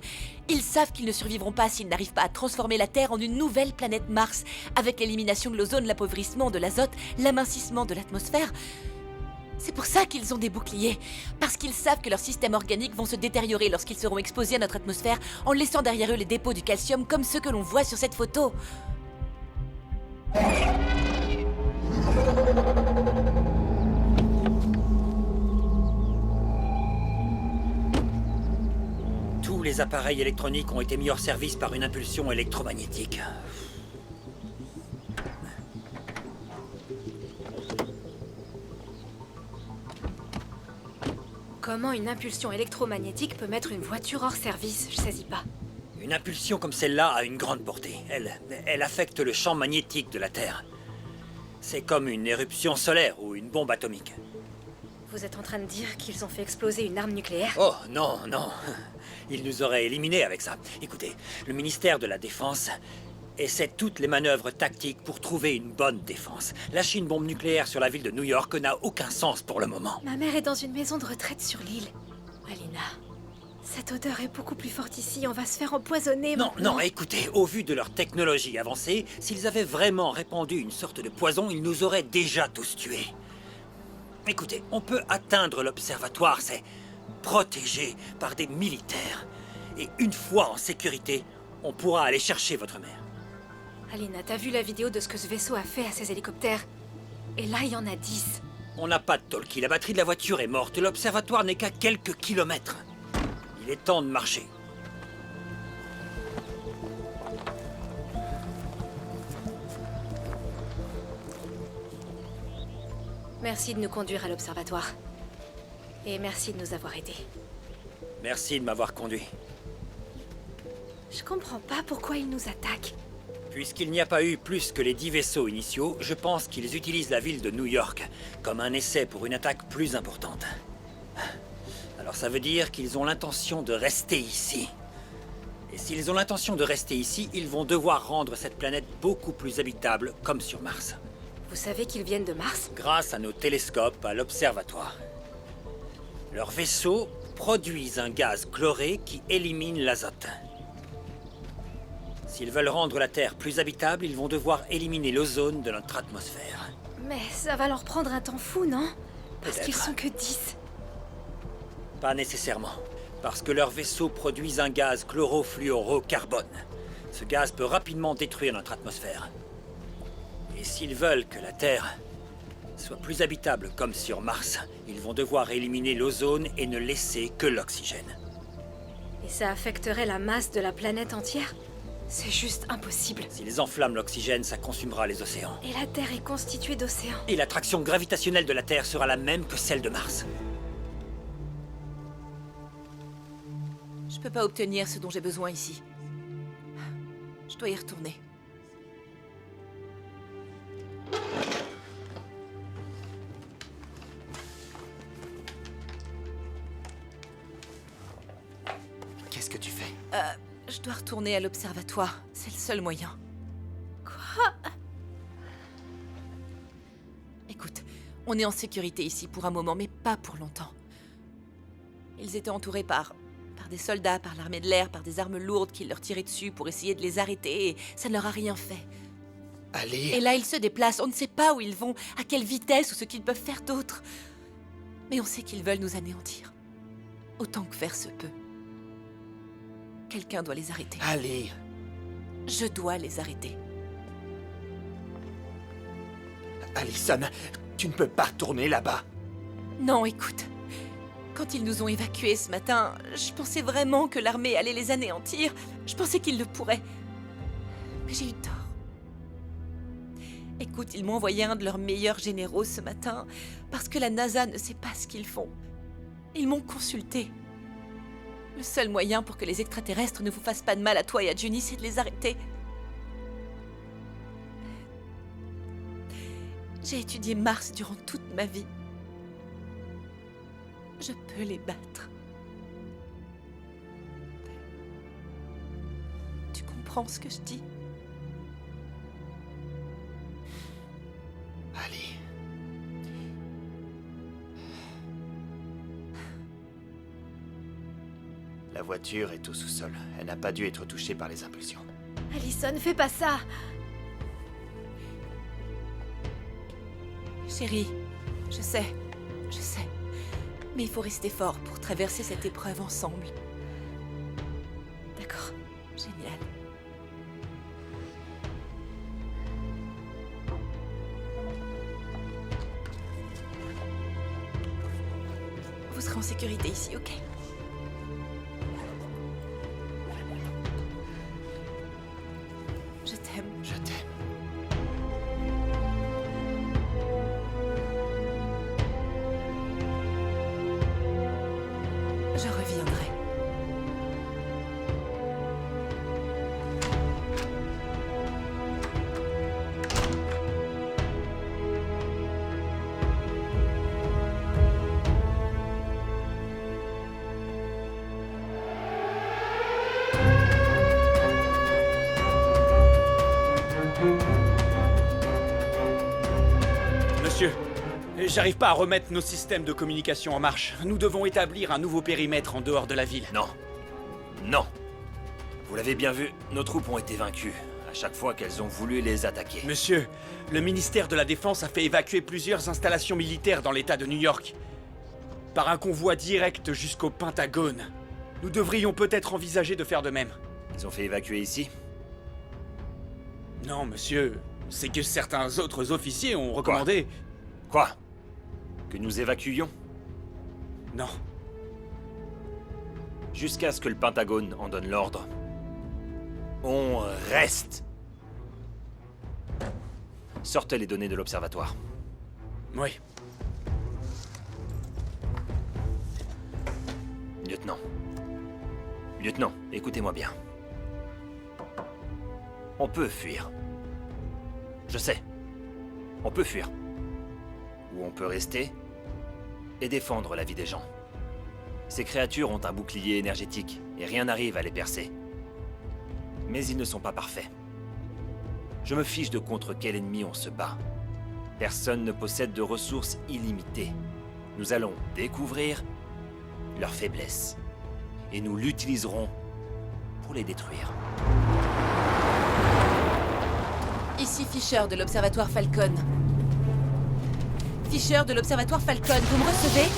Ils savent qu'ils ne survivront pas s'ils n'arrivent pas à transformer la Terre en une nouvelle planète Mars, avec l'élimination de l'ozone, l'appauvrissement de l'azote, l'amincissement de l'atmosphère. C'est pour ça qu'ils ont des boucliers, parce qu'ils savent que leurs systèmes organiques vont se détériorer lorsqu'ils seront exposés à notre atmosphère, en laissant derrière eux les dépôts du calcium comme ceux que l'on voit sur cette photo. Tous les appareils électroniques ont été mis hors service par une impulsion électromagnétique. Comment une impulsion électromagnétique peut mettre une voiture hors service? Je saisis pas. Une impulsion comme celle-là a une grande portée. Elle affecte le champ magnétique de la Terre. C'est comme une éruption solaire ou une bombe atomique. Vous êtes en train de dire qu'ils ont fait exploser une arme nucléaire? Oh, non, non. Ils nous auraient éliminés avec ça. Écoutez, le ministère de la Défense essaie toutes les manœuvres tactiques pour trouver une bonne défense. Lâcher une bombe nucléaire sur la ville de New York n'a aucun sens pour le moment. Ma mère est dans une maison de retraite sur l'île. Alina, cette odeur est beaucoup plus forte ici. On va se faire empoisonner maintenant. Non, écoutez, au vu de leur technologie avancée, s'ils avaient vraiment répandu une sorte de poison, ils nous auraient déjà tous tués. Écoutez, on peut atteindre l'observatoire, c'est protégé par des militaires. Et une fois en sécurité, on pourra aller chercher votre mère. Alina, t'as vu la vidéo de ce que ce vaisseau a fait à ses hélicoptères? Et là, il y en a 10. On n'a pas de talkie, la batterie de la voiture est morte, l'observatoire n'est qu'à quelques kilomètres. Il est temps de marcher. Merci de nous conduire à l'observatoire. Et merci de nous avoir aidés. Merci de m'avoir conduit. Je comprends pas pourquoi ils nous attaquent. Puisqu'il n'y a pas eu plus que les 10 vaisseaux initiaux, je pense qu'ils utilisent la ville de New York comme un essai pour une attaque plus importante. Alors ça veut dire qu'ils ont l'intention de rester ici. Et s'ils ont l'intention de rester ici, ils vont devoir rendre cette planète beaucoup plus habitable, comme sur Mars. Vous savez qu'ils viennent de Mars? Grâce à nos télescopes à l'observatoire. Leurs vaisseaux produisent un gaz chloré qui élimine l'azote. S'ils veulent rendre la Terre plus habitable, ils vont devoir éliminer l'ozone de notre atmosphère. Mais ça va leur prendre un temps fou, non? Parce Peut-être. qu'ils sont que 10. Pas nécessairement. Parce que leurs vaisseaux produisent un gaz chlorofluorocarbone. Ce gaz peut rapidement détruire notre atmosphère. Et s'ils veulent que la Terre soit plus habitable comme sur Mars, ils vont devoir éliminer l'ozone et ne laisser que l'oxygène. Et ça affecterait la masse de la planète entière? C'est juste impossible. S'ils enflamment l'oxygène, ça consumera les océans. Et la Terre est constituée d'océans. Et l'attraction gravitationnelle de la Terre sera la même que celle de Mars. Je peux pas obtenir ce dont j'ai besoin ici. Je dois y retourner. Qu'est-ce que tu fais? Je dois retourner à l'observatoire. C'est le seul moyen. Quoi? Écoute, on est en sécurité ici pour un moment, mais pas pour longtemps. Ils étaient entourés par des soldats, par l'armée de l'air, par des armes lourdes qui leur tiraient dessus pour essayer de les arrêter, et ça ne leur a rien fait. Allez. Et là, ils se déplacent. On ne sait pas où ils vont, à quelle vitesse ou ce qu'ils peuvent faire d'autre. Mais on sait qu'ils veulent nous anéantir. Autant que faire se peut. Quelqu'un doit les arrêter. Allez. Je dois les arrêter. Allison, tu ne peux pas retourner là-bas. Non, écoute. Quand ils nous ont évacués ce matin, je pensais vraiment que l'armée allait les anéantir. Je pensais qu'ils le pourraient. Mais j'ai eu tort. Écoute, ils m'ont envoyé un de leurs meilleurs généraux ce matin parce que la NASA ne sait pas ce qu'ils font. Ils m'ont consulté. Le seul moyen pour que les extraterrestres ne vous fassent pas de mal à toi et à Juni, c'est de les arrêter. J'ai étudié Mars durant toute ma vie. Je peux les battre. Tu comprends ce que je dis? Allez. voiture est au sous-sol. Elle n'a pas dû être touchée par les impulsions. Allison, fais pas ça. Chérie, je sais. Mais il faut rester fort pour traverser cette épreuve ensemble. D'accord, génial. Vous serez en sécurité ici, ok? Je t'aime. Je t'aime. Je reviendrai. Monsieur, j'arrive pas à remettre nos systèmes de communication en marche. Nous devons établir un nouveau périmètre en dehors de la ville. Non. Non. Vous l'avez bien vu, nos troupes ont été vaincues à chaque fois qu'elles ont voulu les attaquer. Monsieur, le ministère de la Défense a fait évacuer plusieurs installations militaires dans l'État de New York. Par un convoi direct jusqu'au Pentagone. Nous devrions peut-être envisager de faire de même. Ils ont fait évacuer ici? Non, monsieur. C'est que certains autres officiers ont recommandé... Quoi? Que nous évacuions? Non. Jusqu'à ce que le Pentagone en donne l'ordre. On reste. Sortez les données de l'observatoire. Oui. Lieutenant, écoutez-moi bien. On peut fuir. Je sais. On peut fuir. Ou on peut rester et défendre la vie des gens. Ces créatures ont un bouclier énergétique et rien n'arrive à les percer. Mais ils ne sont pas parfaits. Je me fiche de contre quel ennemi on se bat. Personne ne possède de ressources illimitées. Nous allons découvrir leurs faiblesses. Et nous l'utiliserons pour les détruire. Ici Fisher de l'Observatoire Falcon. Fisher de l'Observatoire Falcon, vous me recevez?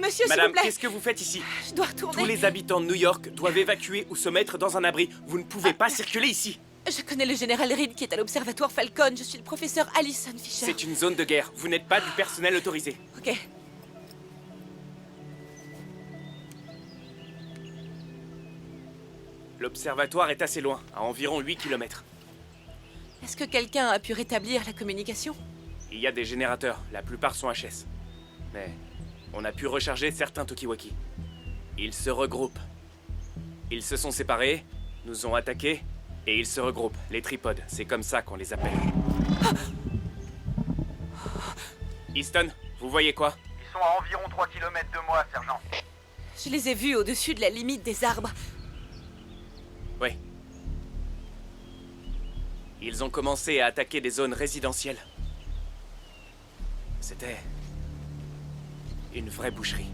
Monsieur, s'il Madame, vous plaît. qu'est-ce que vous faites ici? Je dois retourner. Tous les habitants de New York doivent évacuer ou se mettre dans un abri. Vous ne pouvez pas circuler ici. Je connais le général Reed qui est à l'Observatoire Falcon. Je suis le professeur Allison Fisher. C'est une zone de guerre. Vous n'êtes pas du personnel autorisé. Ok. L'observatoire est assez loin, à environ 8 km. Est-ce que quelqu'un a pu rétablir la communication? Il y a des générateurs, la plupart sont HS. Mais on a pu recharger certains Tokiwoki. Ils se regroupent. Ils se sont séparés, nous ont attaqués, et ils se regroupent. Les tripodes, c'est comme ça qu'on les appelle. Easton, vous voyez quoi? Ils sont à environ 3 km de moi, sergent. Je les ai vus au-dessus de la limite des arbres. Oui. Ils ont commencé à attaquer des zones résidentielles. C'était une vraie boucherie.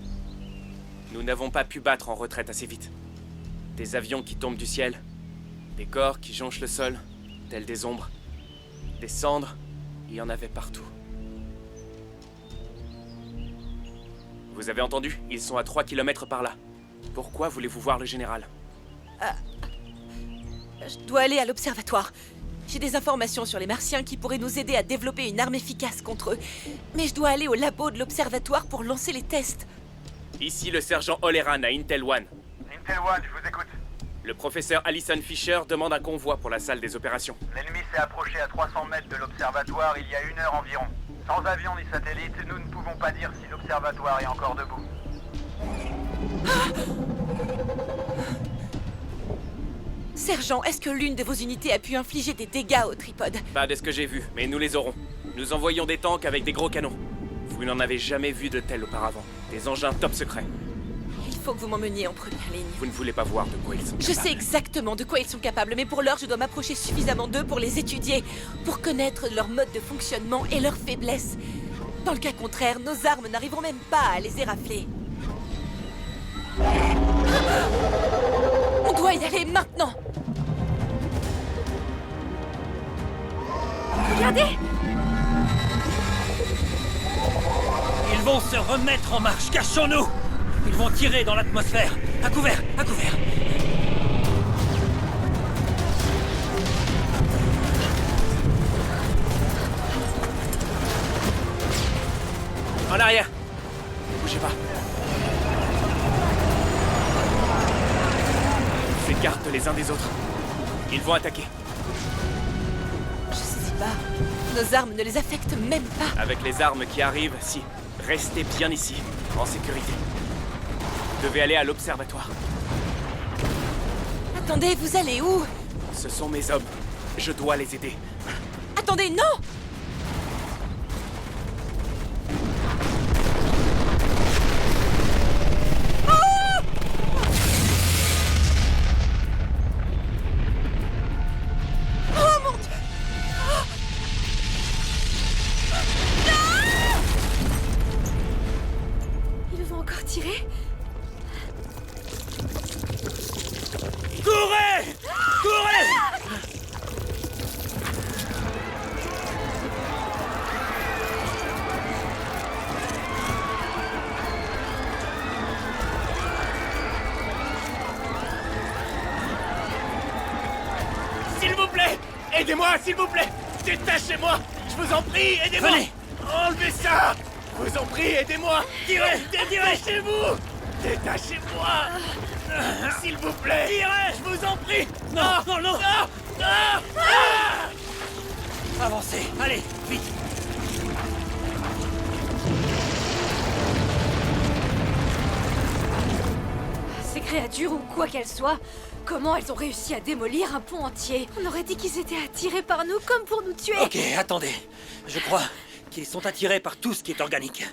Nous n'avons pas pu battre en retraite assez vite. Des avions qui tombent du ciel, des corps qui jonchent le sol, tels des ombres, des cendres, il y en avait partout. Vous avez entendu? Ils sont à 3 km par là. Pourquoi voulez-vous voir le général? Je dois aller à l'observatoire. J'ai des informations sur les Martiens qui pourraient nous aider à développer une arme efficace contre eux. Mais je dois aller au labo de l'observatoire pour lancer les tests. Ici le sergent Oleran à Intel One. Intel One, je vous écoute. Le professeur Allison Fisher demande un convoi pour la salle des opérations. L'ennemi s'est approché à 300 mètres de l'observatoire il y a 1 heure environ. Sans avion ni satellite, nous ne pouvons pas dire si l'observatoire est encore debout. Sergent, est-ce que l'une de vos unités a pu infliger des dégâts au tripode? Pas de ce que j'ai vu, mais nous les aurons. Nous envoyons des tanks avec des gros canons. Vous n'en avez jamais vu de tels auparavant. Des engins top secrets. Il faut que vous m'emmeniez en première ligne. Vous ne voulez pas voir de quoi ils sont Je capables. sais exactement de quoi ils sont capables, mais pour l'heure, je dois m'approcher suffisamment d'eux pour les étudier, pour connaître leur mode de fonctionnement et leurs faiblesses. Dans le cas contraire, nos armes n'arriveront même pas à les érafler. On doit y aller maintenant! Regardez! Ils vont se remettre en marche, cachons-nous! Ils vont tirer dans l'atmosphère. À couvert, à couvert. En arrière! Bougez pas. Faites garde les uns des autres. Ils vont attaquer. Je sais pas. Nos armes ne les affectent même pas. Avec les armes qui arrivent, si. Restez bien ici, en sécurité. Vous devez aller à l'observatoire. Attendez, vous allez où? Ce sont mes hommes. Je dois les aider. Attendez, non! Ils vont encore tirer? Courez! Courez! S'il vous plaît! Aidez-moi, s'il vous plaît! Détachez-moi! Je vous en prie, aidez-moi! Venez! Enlevez ça! Je vous en prie, aidez-moi! Tirez! Détachez-vous! Détachez-moi! S'il vous plaît! Tirez! Je vous en prie! Non, non, non! Non! Non! Ah! Avancez! Allez, vite! Ces créatures, ou quoi qu'elles soient, comment elles ont réussi à démolir un pont entier? On aurait dit qu'ils étaient attirés par nous comme pour nous tuer. Ok, attendez. Je crois qu'ils sont attirés par tout ce qui est organique.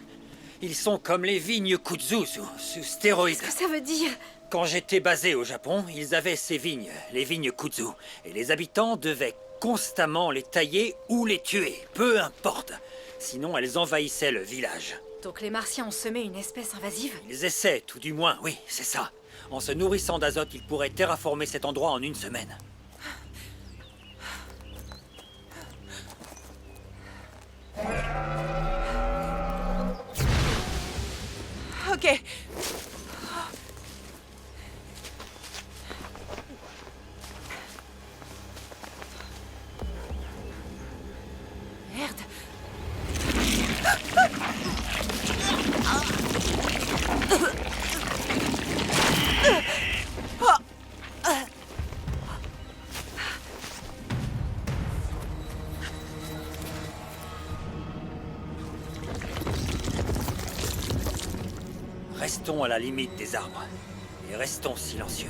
Ils sont comme les vignes kudzu sous stéroïdes. Qu'est-ce que ça veut dire? Quand j'étais basé au Japon, ils avaient ces vignes, les vignes kudzu. Et les habitants devaient constamment les tailler ou les tuer, peu importe. Sinon, elles envahissaient le village. Donc les Martiens ont semé une espèce invasive? Ils essaient, tout du moins, oui, c'est ça. En se nourrissant d'azote, ils pourraient terraformer cet endroit en 1 semaine. Ok. Merde. Restons à la limite des arbres. Et restons silencieux.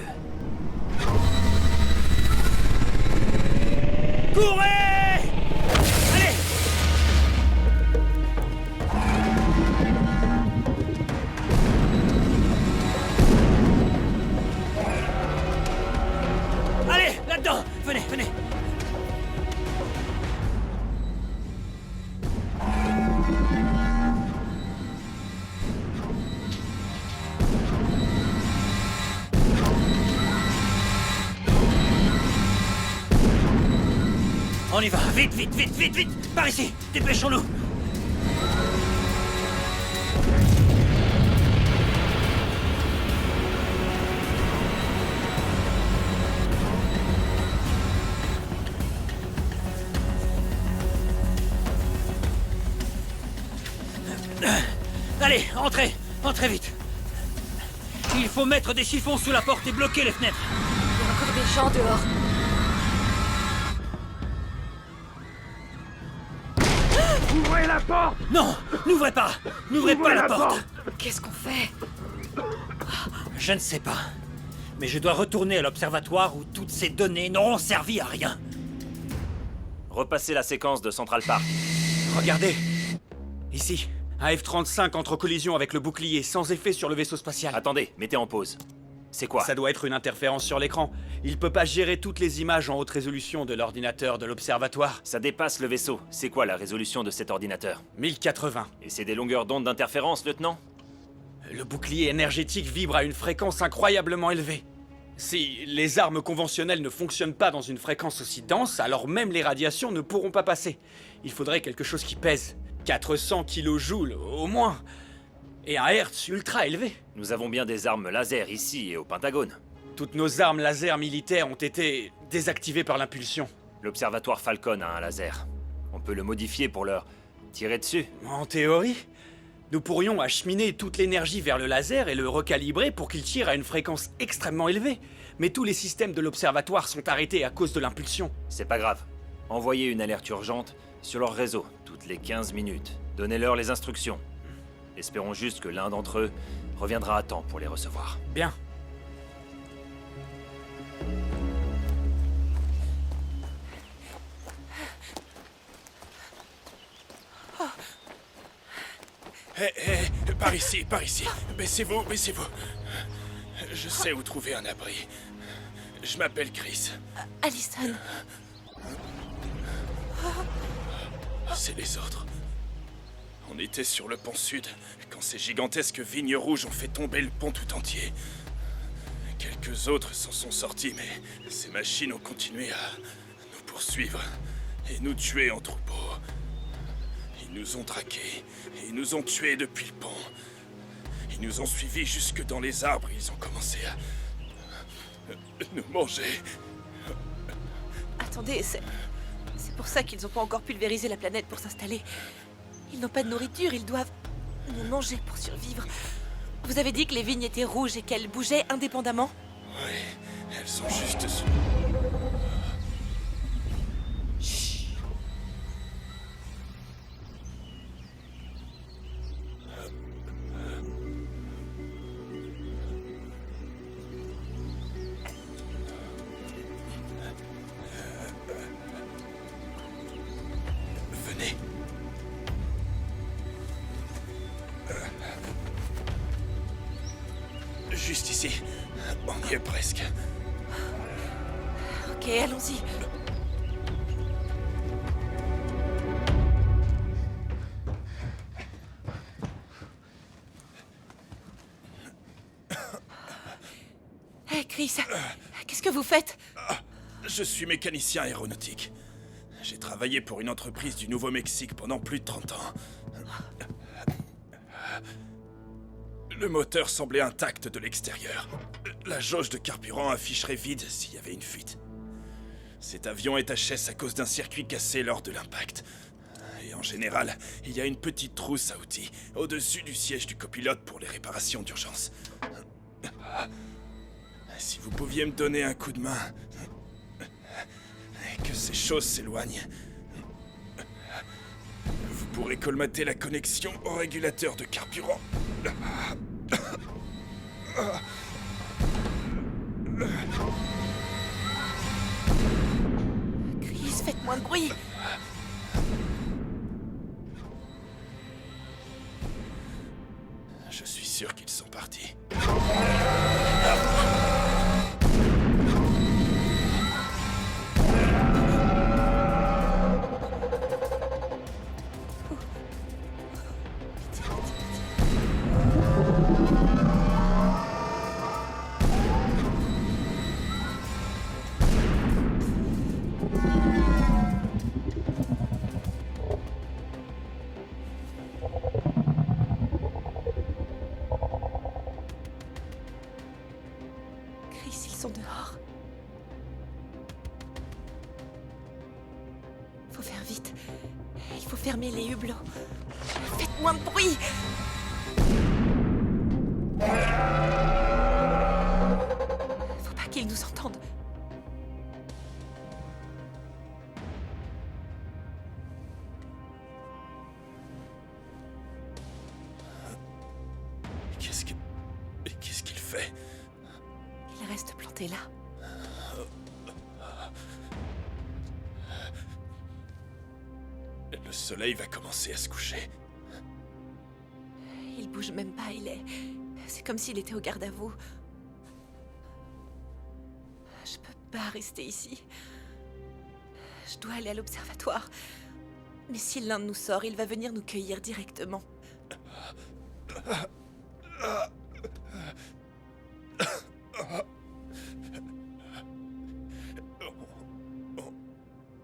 Courez! Allez! Allez, là-dedans! Venez, venez! On y va, vite, vite, vite, vite, vite! Par ici, dépêchons-nous! Allez, entrez! Entrez vite! Il faut mettre des chiffons sous la porte et bloquer les fenêtres. Il y a encore des gens dehors. Ouvrez la porte! Non! N'ouvrez pas! N'ouvrez pas la porte! Qu'est-ce qu'on fait? Je ne sais pas. Mais je dois retourner à l'observatoire où toutes ces données n'auront servi à rien. Repassez la séquence de Central Park. Regardez. Ici, un F-35 entre en collision avec le bouclier, sans effet sur le vaisseau spatial. Attendez, mettez en pause. C'est quoi? Ça doit être une interférence sur l'écran. Il peut pas gérer toutes les images en haute résolution de l'ordinateur de l'observatoire. Ça dépasse le vaisseau. C'est quoi la résolution de cet ordinateur? 1080. Et c'est des longueurs d'onde d'interférence, lieutenant? Le bouclier énergétique vibre à une fréquence incroyablement élevée. Si les armes conventionnelles ne fonctionnent pas dans une fréquence aussi dense, alors même les radiations ne pourront pas passer. Il faudrait quelque chose qui pèse 400 kJ au moins. Et un hertz ultra élevé. Nous avons bien des armes laser ici et au Pentagone. Toutes nos armes laser militaires ont été désactivées par l'impulsion. L'observatoire Falcon a un laser. On peut le modifier pour leur tirer dessus. En théorie, nous pourrions acheminer toute l'énergie vers le laser et le recalibrer pour qu'il tire à une fréquence extrêmement élevée. Mais tous les systèmes de l'observatoire sont arrêtés à cause de l'impulsion. C'est pas grave. Envoyez une alerte urgente sur leur réseau toutes les 15 minutes. Donnez-leur les instructions. Espérons juste que l'un d'entre eux reviendra à temps pour les recevoir. Bien. Par ici, par ici. Baissez-vous, baissez-vous. Je sais où trouver un abri. Je m'appelle Chris. Allison. C'est les autres. On était sur le pont sud quand ces gigantesques vignes rouges ont fait tomber le pont tout entier. Quelques autres s'en sont sortis, mais ces machines ont continué à nous poursuivre et nous tuer en troupeau. Ils nous ont traqués et ils nous ont tués depuis le pont. Ils nous ont suivis jusque dans les arbres et ils ont commencé à nous manger. Attendez, c'est pour ça qu'ils n'ont pas encore pulvérisé la planète pour s'installer. Ils n'ont pas de nourriture, ils doivent nous manger pour survivre. Vous avez dit que les vignes étaient rouges et qu'elles bougeaient indépendamment? Oui, elles sont juste... Chut. Venez. Juste ici. On y est presque. Ok, allons-y. Hé, Chris, qu'est-ce que vous faites? Je suis mécanicien aéronautique. J'ai travaillé pour une entreprise du Nouveau-Mexique pendant plus de 30 ans. Le moteur semblait intact de l'extérieur. La jauge de carburant afficherait vide s'il y avait une fuite. Cet avion est HS à cause d'un circuit cassé lors de l'impact. Et en général, il y a une petite trousse à outils au-dessus du siège du copilote pour les réparations d'urgence. Si vous pouviez me donner un coup de main... et que ces choses s'éloignent... vous pourrez colmater la connexion au régulateur de carburant. Chris, faites moins de bruit. Je suis sûr qu'ils sont partis. Chris, ils sont dehors. Faut faire vite. Il faut fermer les hublots. Faites moins de bruit. qu'ils nous entendent. Qu'est-ce qu'il fait? Il reste planté là. Le soleil va commencer à se coucher. Il bouge même pas, c'est comme s'il était au garde à vous. Je peux pas rester ici. Je dois aller à l'observatoire. Mais si l'un de nous sort, il va venir nous cueillir directement.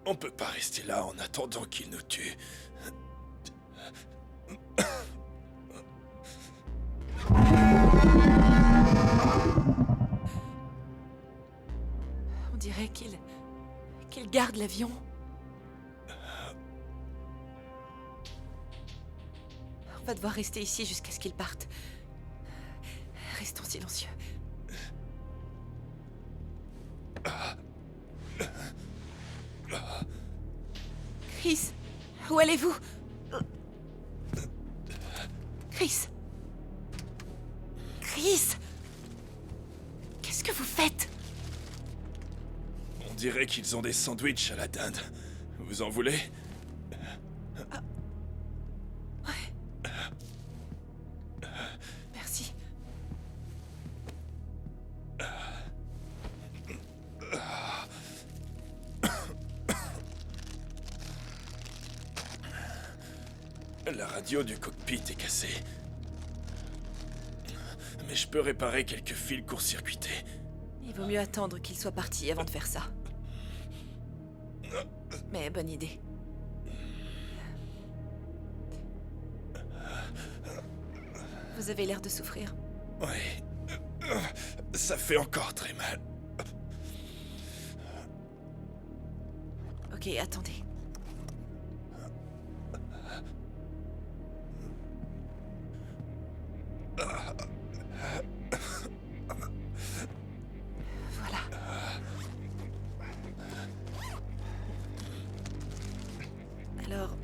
On peut pas rester là en attendant qu'il nous tue. On dirait qu'il garde l'avion. On va devoir rester ici jusqu'à ce qu'il parte. Restons silencieux. Chris, où allez-vous? Chris? Chris? Qu'est-ce que vous faites? On dirait qu'ils ont des sandwichs à la dinde. Vous en voulez? Ouais. Merci. La radio du cockpit est cassée. Mais je peux réparer quelques fils court-circuités. Il vaut mieux attendre qu'il soit parti avant de faire ça. Mais bonne idée. Vous avez l'air de souffrir. Oui. Ça fait encore très mal. Ok, attendez. Voilà. Alors,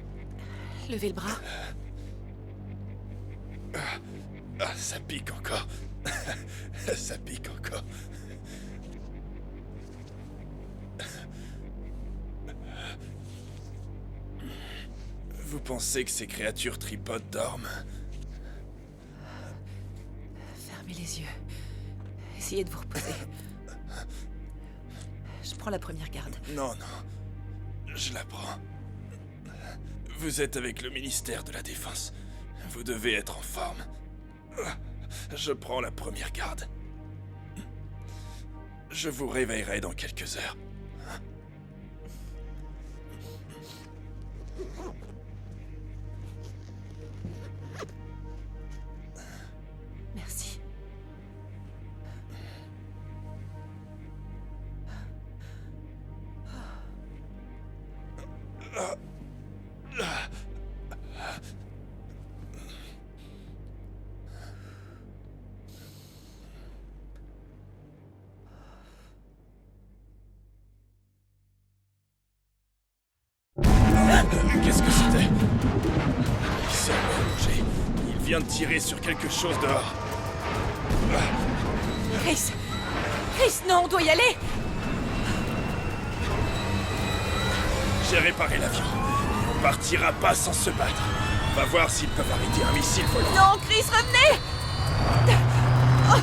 levez le bras. Ça pique encore. Ça pique encore. Vous pensez que ces créatures tripodes dorment? Fermez les yeux. Essayez de vous reposer. Je prends la première garde. Non, non. Je la prends. Vous êtes avec le ministère de la Défense. Vous devez être en forme. Je prends la première garde. Je vous réveillerai dans quelques heures. Merci. Qu'est-ce que c'était? Il s'est allongé. Il vient de tirer sur quelque chose dehors. Chris! Chris, non, on doit y aller! J'ai réparé l'avion. On partira pas sans se battre. On va voir s'ils peuvent arrêter un missile volant. Non, Chris, revenez! Oh.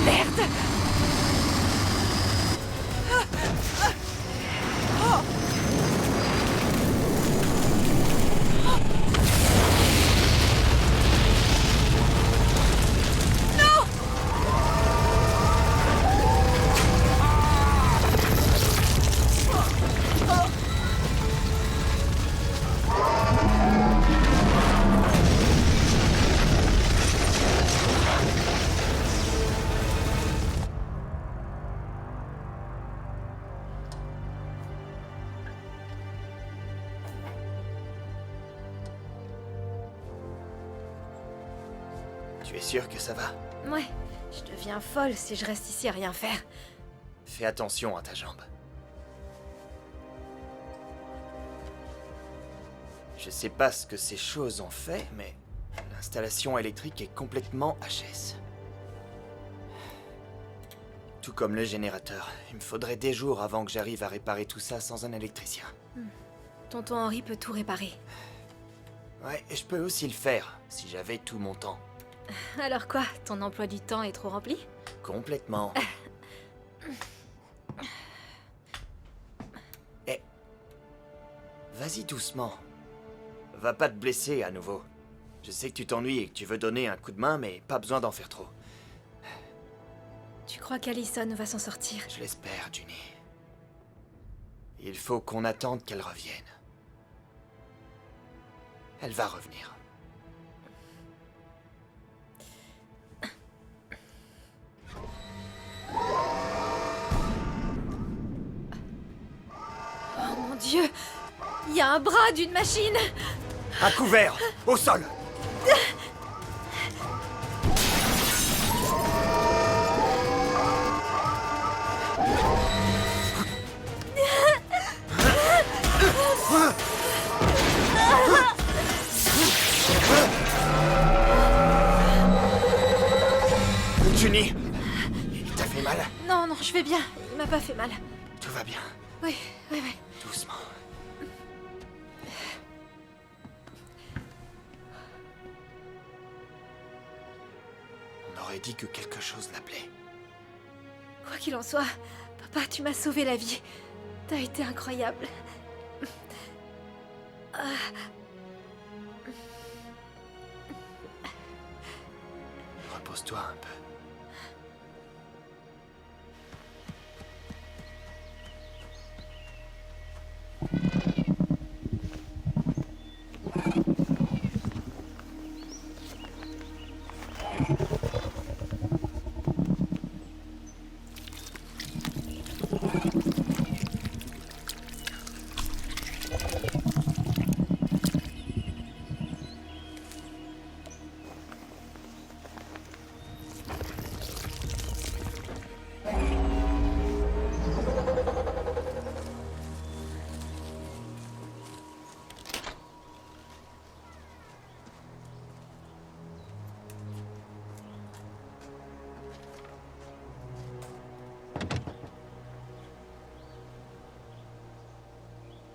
Merde! Oh. Non! Tu es sûr que ça va? Ouais, Je deviens folle si je reste ici à rien faire. Fais attention à ta jambe. Je sais pas ce que ces choses ont fait, mais l'installation électrique est complètement HS. Tout comme le générateur. Il me faudrait des jours avant que j'arrive à réparer tout ça sans un électricien. Tonton Henry peut tout réparer. Ouais, et je peux aussi le faire, si j'avais tout mon temps. Alors quoi, ton emploi du temps est trop rempli? Complètement. Eh, vas-y doucement. Va pas te blesser à nouveau. Je sais que tu t'ennuies et que tu veux donner un coup de main, mais pas besoin d'en faire trop. Tu crois qu'Allison va s'en sortir? Je l'espère, Ginny. Il faut qu'on attende qu'elle revienne. Elle va revenir. Oh mon Dieu! Il y a un bras d'une machine! À couvert! Au sol! Ginny, il t'a fait mal? Non, non, je vais bien. Il m'a pas fait mal. Tout va bien. Oui, oui, oui. Doucement. On aurait dit que quelque chose l'appelait. Quoi qu'il en soit, papa, tu m'as sauvé la vie. T'as été incroyable. Repose-toi un peu.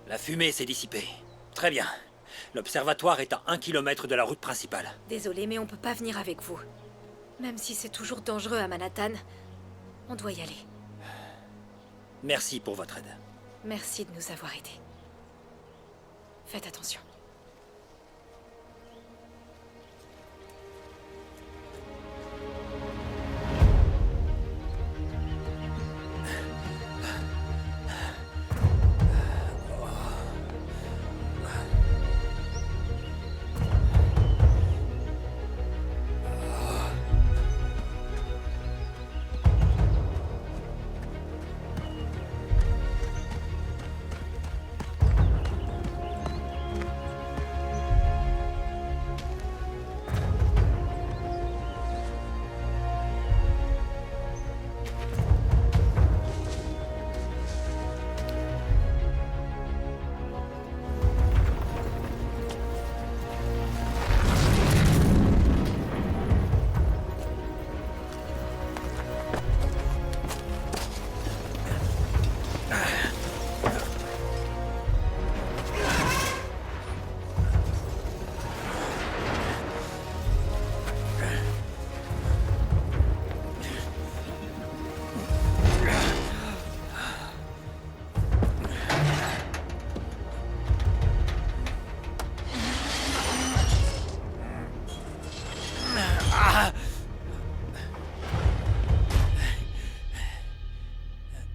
La fumée s'est dissipée. Très bien. L'observatoire est à 1 kilomètre de la route principale. Désolée, mais on peut pas venir avec vous. Même si c'est toujours dangereux à Manhattan, on doit y aller. Merci pour votre aide. Merci de nous avoir aidés. Faites attention.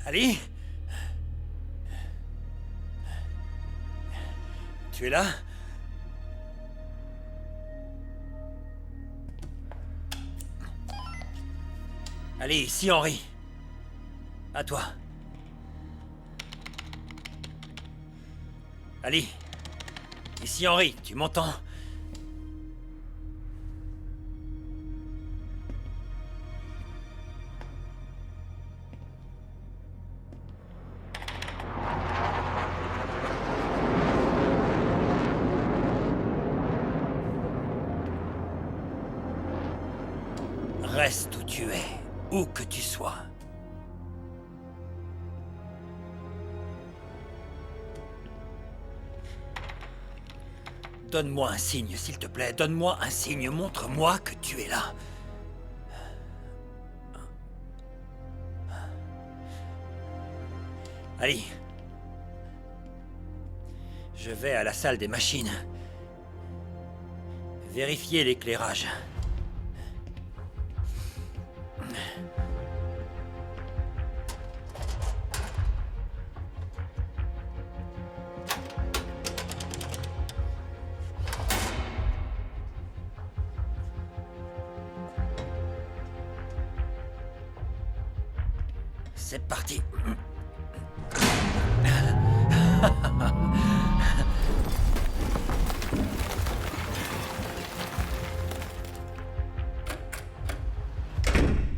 Ali? Tu es là? Allez, ici Henry. À toi. Ali. Ici Henry, tu m'entends? Reste où tu es, où que tu sois. Donne-moi un signe, s'il te plaît. Donne-moi un signe. Montre-moi que tu es là. Allez. Je vais à la salle des machines. Vérifier l'éclairage. C'est parti.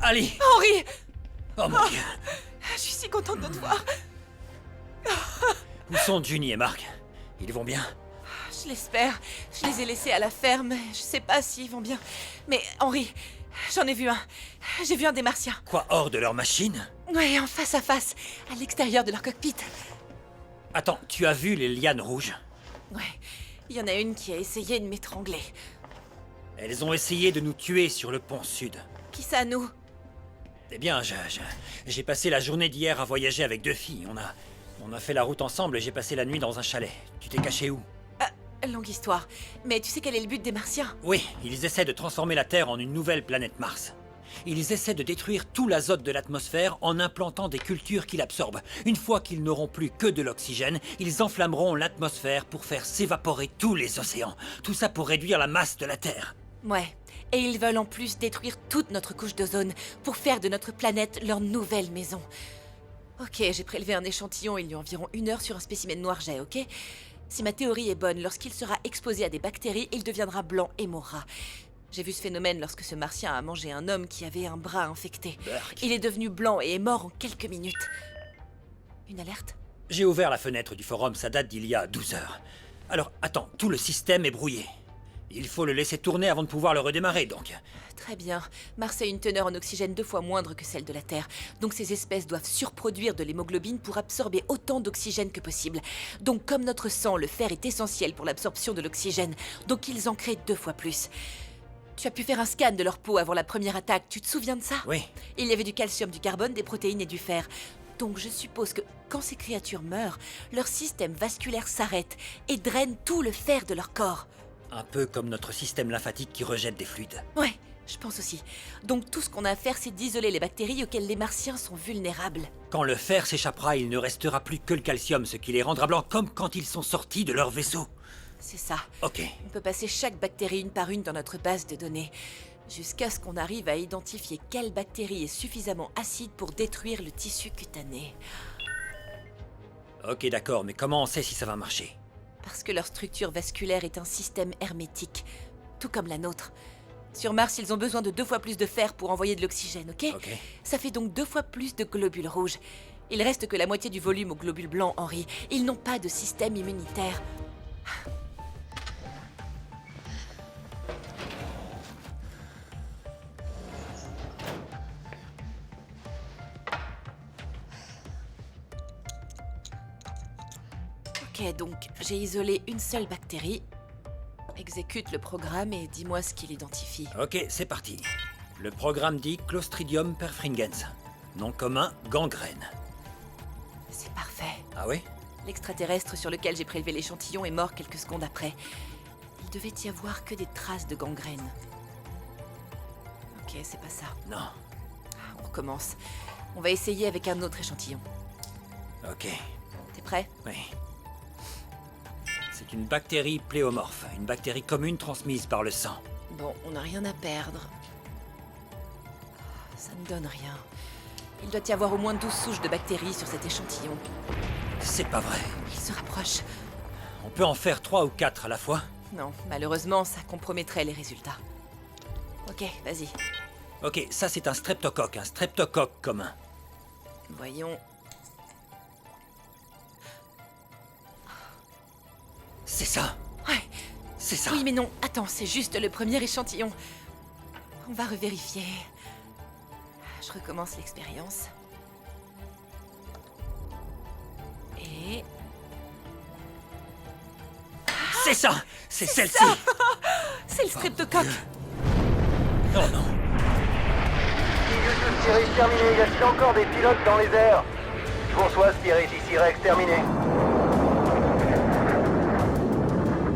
Allez. Henri! Oh mon Dieu. Je suis si contente de te voir. Où sont Ginny et Mark? Ils vont bien? Je l'espère. Je les ai laissés à la ferme. Je sais pas s'ils vont bien. Mais Henri, j'en ai vu un. J'ai vu un des Martiens. Quoi, hors de leur machine? Ouais, en face à face, à l'extérieur de leur cockpit. Attends, tu as vu les lianes rouges? Ouais, il y en a une qui a essayé de m'étrangler. Elles ont essayé de nous tuer sur le pont sud. Qui ça, nous? Eh bien, j'ai passé la journée d'hier à voyager avec 2 filles. On a fait la route ensemble et j'ai passé la nuit dans un chalet. Tu t'es caché où? Longue histoire. Mais tu sais quel est le but des Martiens? Oui, ils essaient de transformer la Terre en une nouvelle planète Mars. Ils essaient de détruire tout l'azote de l'atmosphère en implantant des cultures qui l'absorbent. Une fois qu'ils n'auront plus que de l'oxygène, ils enflammeront l'atmosphère pour faire s'évaporer tous les océans. Tout ça pour réduire la masse de la Terre. Ouais. Et ils veulent en plus détruire toute notre couche d'ozone pour faire de notre planète leur nouvelle maison. Ok, j'ai prélevé un échantillon il y a environ 1 heure sur un spécimen noir-jet, ok? Si ma théorie est bonne, lorsqu'il sera exposé à des bactéries, il deviendra blanc et mourra. J'ai vu ce phénomène lorsque ce martien a mangé un homme qui avait un bras infecté. Burk. Il est devenu blanc et est mort en quelques minutes. Une alerte? J'ai ouvert la fenêtre du forum, ça date d'il y a 12 heures. Alors, attends, tout le système est brouillé. Il faut le laisser tourner avant de pouvoir le redémarrer, donc. Très bien. Mars a une teneur en oxygène 2 fois moindre que celle de la Terre. Donc ces espèces doivent surproduire de l'hémoglobine pour absorber autant d'oxygène que possible. Donc comme notre sang, le fer est essentiel pour l'absorption de l'oxygène. Donc ils en créent 2 fois plus. Tu as pu faire un scan de leur peau avant la première attaque, tu te souviens de ça? Oui. Il y avait du calcium, du carbone, des protéines et du fer. Donc je suppose que quand ces créatures meurent, leur système vasculaire s'arrête et draine tout le fer de leur corps. Un peu comme notre système lymphatique qui rejette des fluides. Ouais, je pense aussi. Donc tout ce qu'on a à faire, c'est d'isoler les bactéries auxquelles les Martiens sont vulnérables. Quand le fer s'échappera, il ne restera plus que le calcium, ce qui les rendra blancs comme quand ils sont sortis de leur vaisseau. C'est ça. Ok. On peut passer chaque bactérie une par une dans notre base de données, jusqu'à ce qu'on arrive à identifier quelle bactérie est suffisamment acide pour détruire le tissu cutané. Ok, d'accord, mais comment on sait si ça va marcher? Parce que leur structure vasculaire est un système hermétique, tout comme la nôtre. Sur Mars, ils ont besoin de 2 fois plus de fer pour envoyer de l'oxygène, ok? Ok. Ça fait donc 2 fois plus de globules rouges. Il reste que la moitié du volume aux globules blancs, Henri. Ils n'ont pas de système immunitaire. Ok, donc j'ai isolé une seule bactérie. Exécute le programme et dis-moi ce qu'il identifie. Ok, c'est parti. Le programme dit Clostridium perfringens. Nom commun, gangrène. C'est parfait. Ah oui? L'extraterrestre sur lequel j'ai prélevé l'échantillon est mort quelques secondes après. Il devait y avoir que des traces de gangrène. Ok, c'est pas ça. Non. On recommence. On va essayer avec un autre échantillon. Ok. T'es prêt? Oui. C'est une bactérie pléomorphe, une bactérie commune transmise par le sang. Bon, on n'a rien à perdre. Ça ne donne rien. Il doit y avoir au moins 12 souches de bactéries sur cet échantillon. C'est pas vrai. Il se rapproche. On peut en faire 3 ou 4 à la fois? Non, malheureusement, ça compromettrait les résultats. Ok, vas-y. Ok, ça c'est un streptocoque commun. Voyons. C'est ça. Ouais. C'est ça. Oui, mais non. Attends, c'est juste le premier échantillon. On va revérifier. Je recommence l'expérience. Et... C'est ça! C'est celle-ci! ça. C'est le streptocoque! Oh non! Spirit terminé, y a-t-il encore des pilotes dans les airs? Je vous reçois, Spirit, ici Rex, terminé.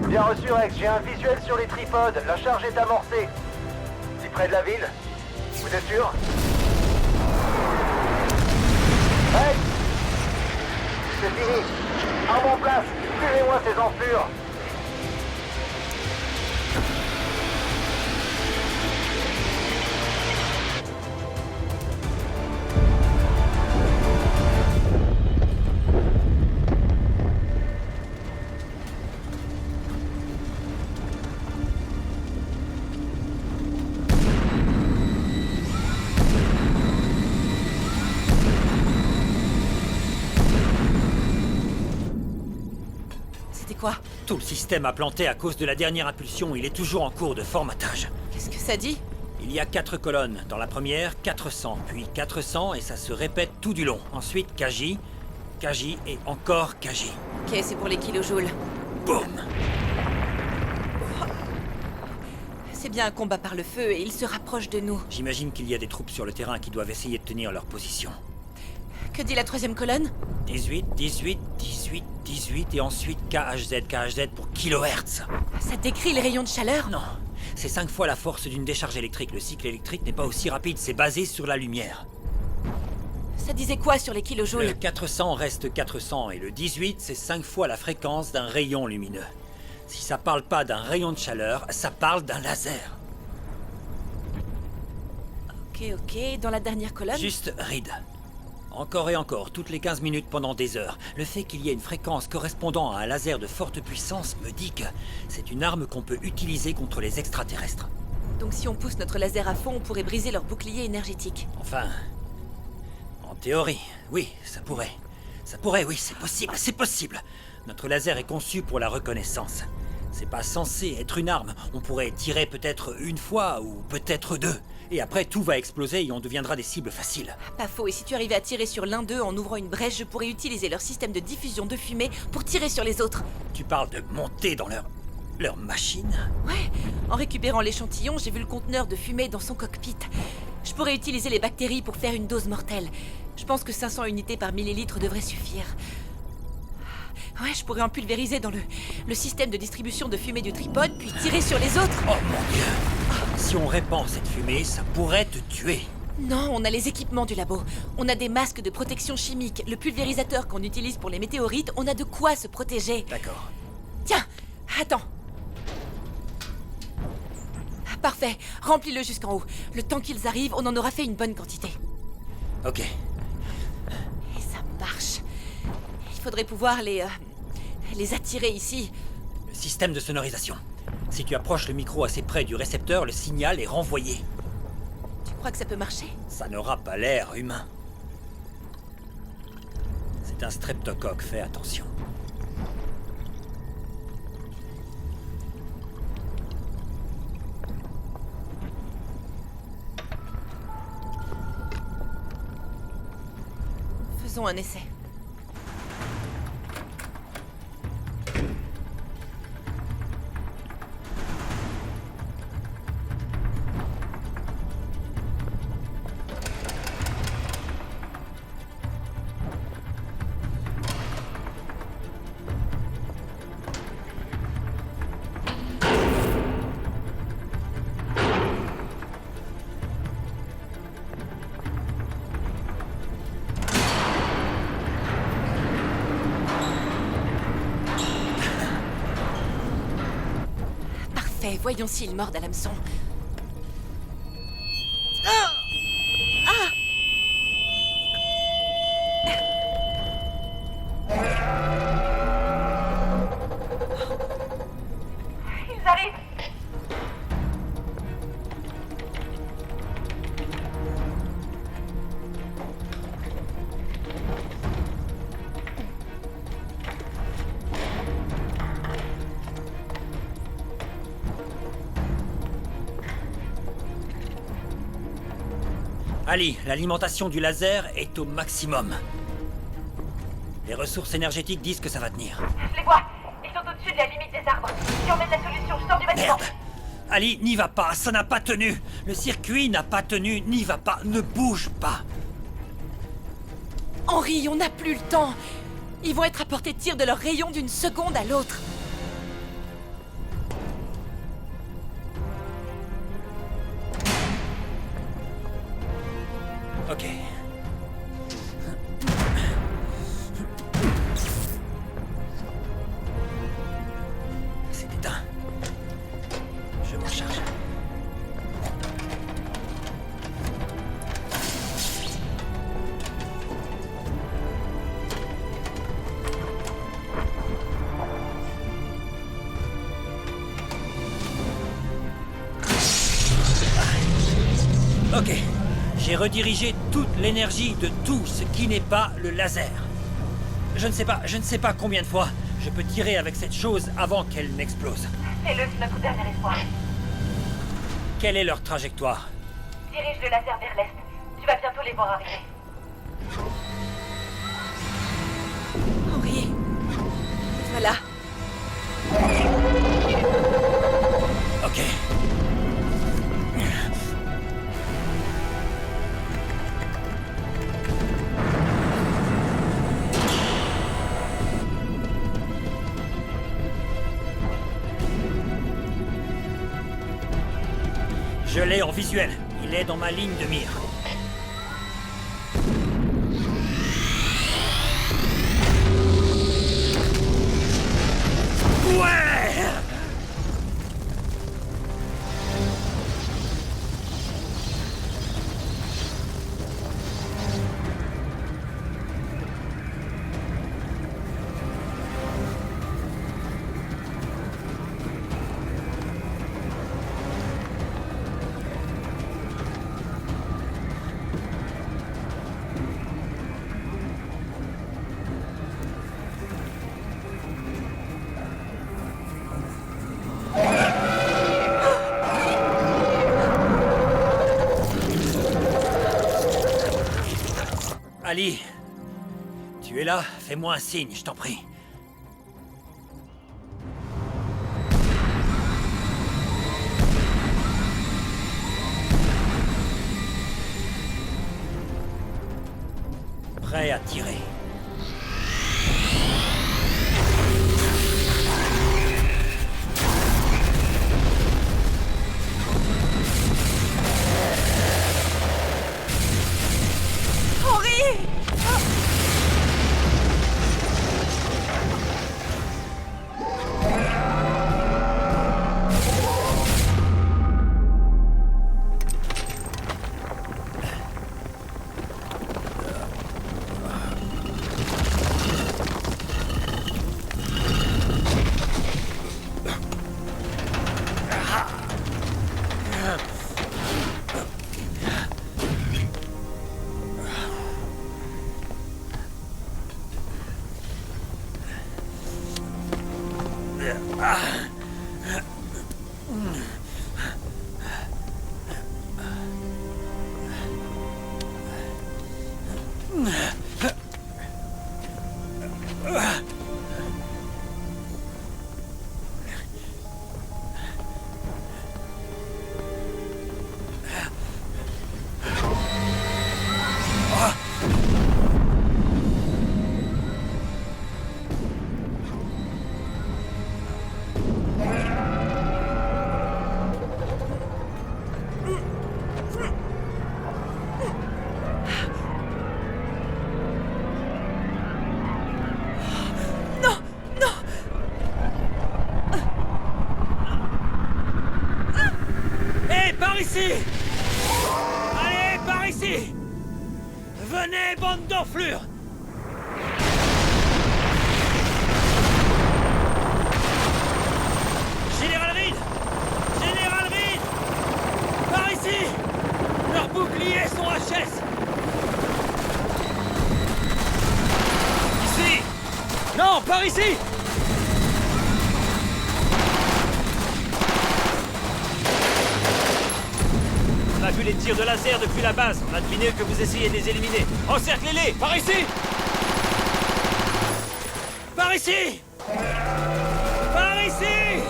Bien reçu, Rex, j'ai un visuel sur les tripodes, la charge est amorcée. Si près de la ville? Vous êtes sûr? Rex! C'est fini. Arme en place, suivez-moi ces enflures. Quoi? Tout le système a planté à cause de la dernière impulsion. Il est toujours en cours de formatage. Qu'est-ce que ça dit? Il y a 4 colonnes. Dans la première, 400, puis 400, et ça se répète tout du long. Ensuite, Kg, Kg et encore Kg. Ok, c'est pour les kilojoules. Boum! C'est bien un combat par le feu et il se rapproche de nous. J'imagine qu'il y a des troupes sur le terrain qui doivent essayer de tenir leur position. Que dit la troisième colonne? 18, 18, 18, 18 et ensuite KHZ, KHZ pour kilohertz. Ça décrit les rayons de chaleur? Non, c'est 5 fois la force d'une décharge électrique. Le cycle électrique n'est pas aussi rapide, c'est basé sur la lumière. Ça disait quoi sur les kilojoules? Le 400 reste 400 et le 18 c'est 5 fois la fréquence d'un rayon lumineux. Si ça parle pas d'un rayon de chaleur, ça parle d'un laser. Ok, dans la dernière colonne? Juste Reed. Encore et encore, toutes les 15 minutes pendant des heures. Le fait qu'il y ait une fréquence correspondant à un laser de forte puissance me dit que c'est une arme qu'on peut utiliser contre les extraterrestres. Donc si on pousse notre laser à fond, on pourrait briser leur bouclier énergétique. Enfin... en théorie, oui, ça pourrait. Ça pourrait, oui, c'est possible, c'est possible. Notre laser est conçu pour la reconnaissance. C'est pas censé être une arme. On pourrait tirer peut-être une fois, ou peut-être 2. Et après, tout va exploser et on deviendra des cibles faciles. Pas faux, et si tu arrivais à tirer sur l'un d'eux en ouvrant une brèche, je pourrais utiliser leur système de diffusion de fumée pour tirer sur les autres. Tu parles de monter dans leur machine? Ouais, en récupérant l'échantillon, j'ai vu le conteneur de fumée dans son cockpit. Je pourrais utiliser les bactéries pour faire une dose mortelle. Je pense que 500 unités par millilitre devrait suffire. Ouais, je pourrais en pulvériser dans le système de distribution de fumée du tripode, puis tirer sur les autres. Oh mon Dieu! Si on répand cette fumée, ça pourrait te tuer. Non, on a les équipements du labo. On a des masques de protection chimique, le pulvérisateur qu'on utilise pour les météorites, on a de quoi se protéger. D'accord. Tiens, attends. Parfait, remplis-le jusqu'en haut. Le temps qu'ils arrivent, on en aura fait une bonne quantité. Ok. Et ça marche. Il faudrait pouvoir les attirer ici. Le système de sonorisation. Si tu approches le micro assez près du récepteur, le signal est renvoyé. Tu crois que ça peut marcher? Ça n'aura pas l'air humain. C'est un streptocoque, fais attention. Faisons un essai. Voyons s'ils mordent à l'hameçon. Ils arrivent. Ali, l'alimentation du laser est au maximum. Les ressources énergétiques disent que ça va tenir. Je les vois. Ils sont au-dessus de la limite des arbres. Si on mène la solution, je sors du bâtiment. Merde! Ali, n'y va pas, ça n'a pas tenu. Le circuit n'a pas tenu, n'y va pas, ne bouge pas. Henry, on n'a plus le temps. Ils vont être à portée de tir de leur rayon d'une seconde à l'autre. Ok. C'est éteint. Je m'en charge. Ok. J'ai redirigé toute l'énergie de tout ce qui n'est pas le laser. Je ne sais pas combien de fois je peux tirer avec cette chose avant qu'elle n'explose. Fais-le, c'est notre dernier espoir. Quelle est leur trajectoire? Dirige le laser vers l'est. Tu vas bientôt les voir arriver. Henry. Voilà. Ok. Je l'ai en visuel. Il est dans ma ligne de mire. Ouais! Ali, tu es là? Fais-moi un signe, je t'en prie. Prêt à tirer. Ici! Allez, par ici! Venez, bande d'enflures! Général Reed! Général Reed! Par ici! Leurs boucliers sont HS! Ici! Non, par ici! vu les tirs de laser depuis la base. On a deviné que vous essayez de les éliminer. Encerclez-les! Par ici! Par ici! Par ici!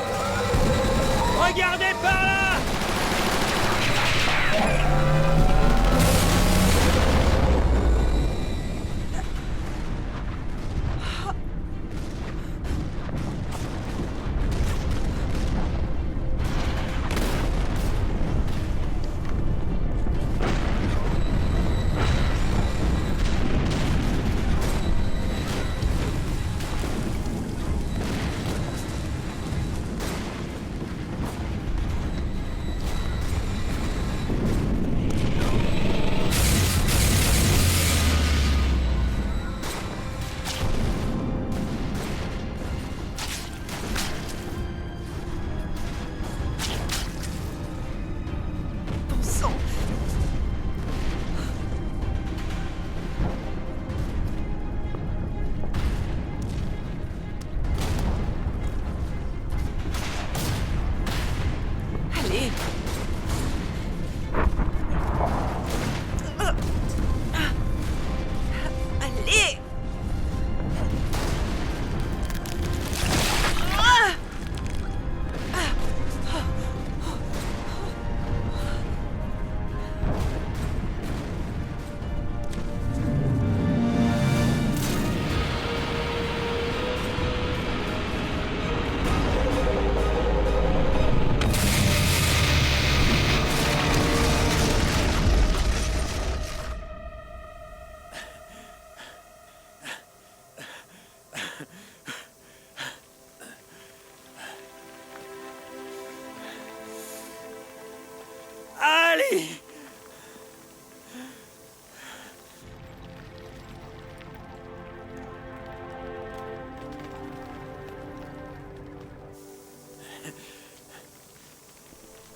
Regardez par là!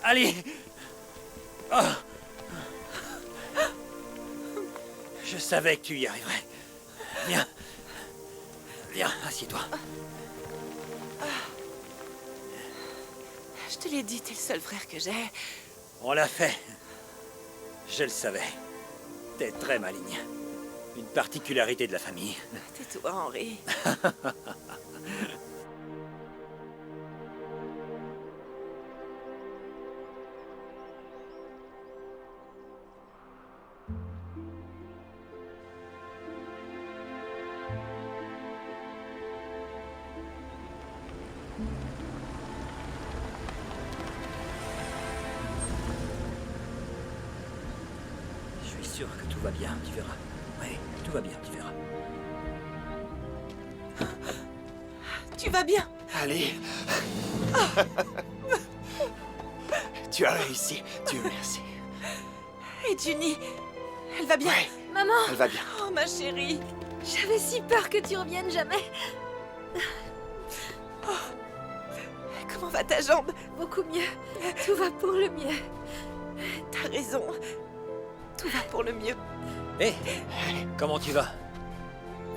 Allez! Oh. Je savais que tu y arriverais. Viens. Viens, assieds-toi. Je te l'ai dit, t'es le seul frère que j'ai. On l'a fait. Je le savais. T'es très maligne. Une particularité de la famille. Tais-toi, Henry. Je suis sûr que tout va bien, tu verras. Oui, tout va bien, tu verras. Tu vas bien? Allez. Tu as réussi, Dieu merci. Et Junie, elle va bien? Ouais, Maman! elle va bien. Oh, ma chérie. J'avais si peur que tu reviennes jamais. Comment va ta jambe? Beaucoup mieux. Tout va pour le mieux. T'as raison. Tout va pour le mieux. Hé, comment tu vas?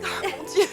Oh mon Dieu.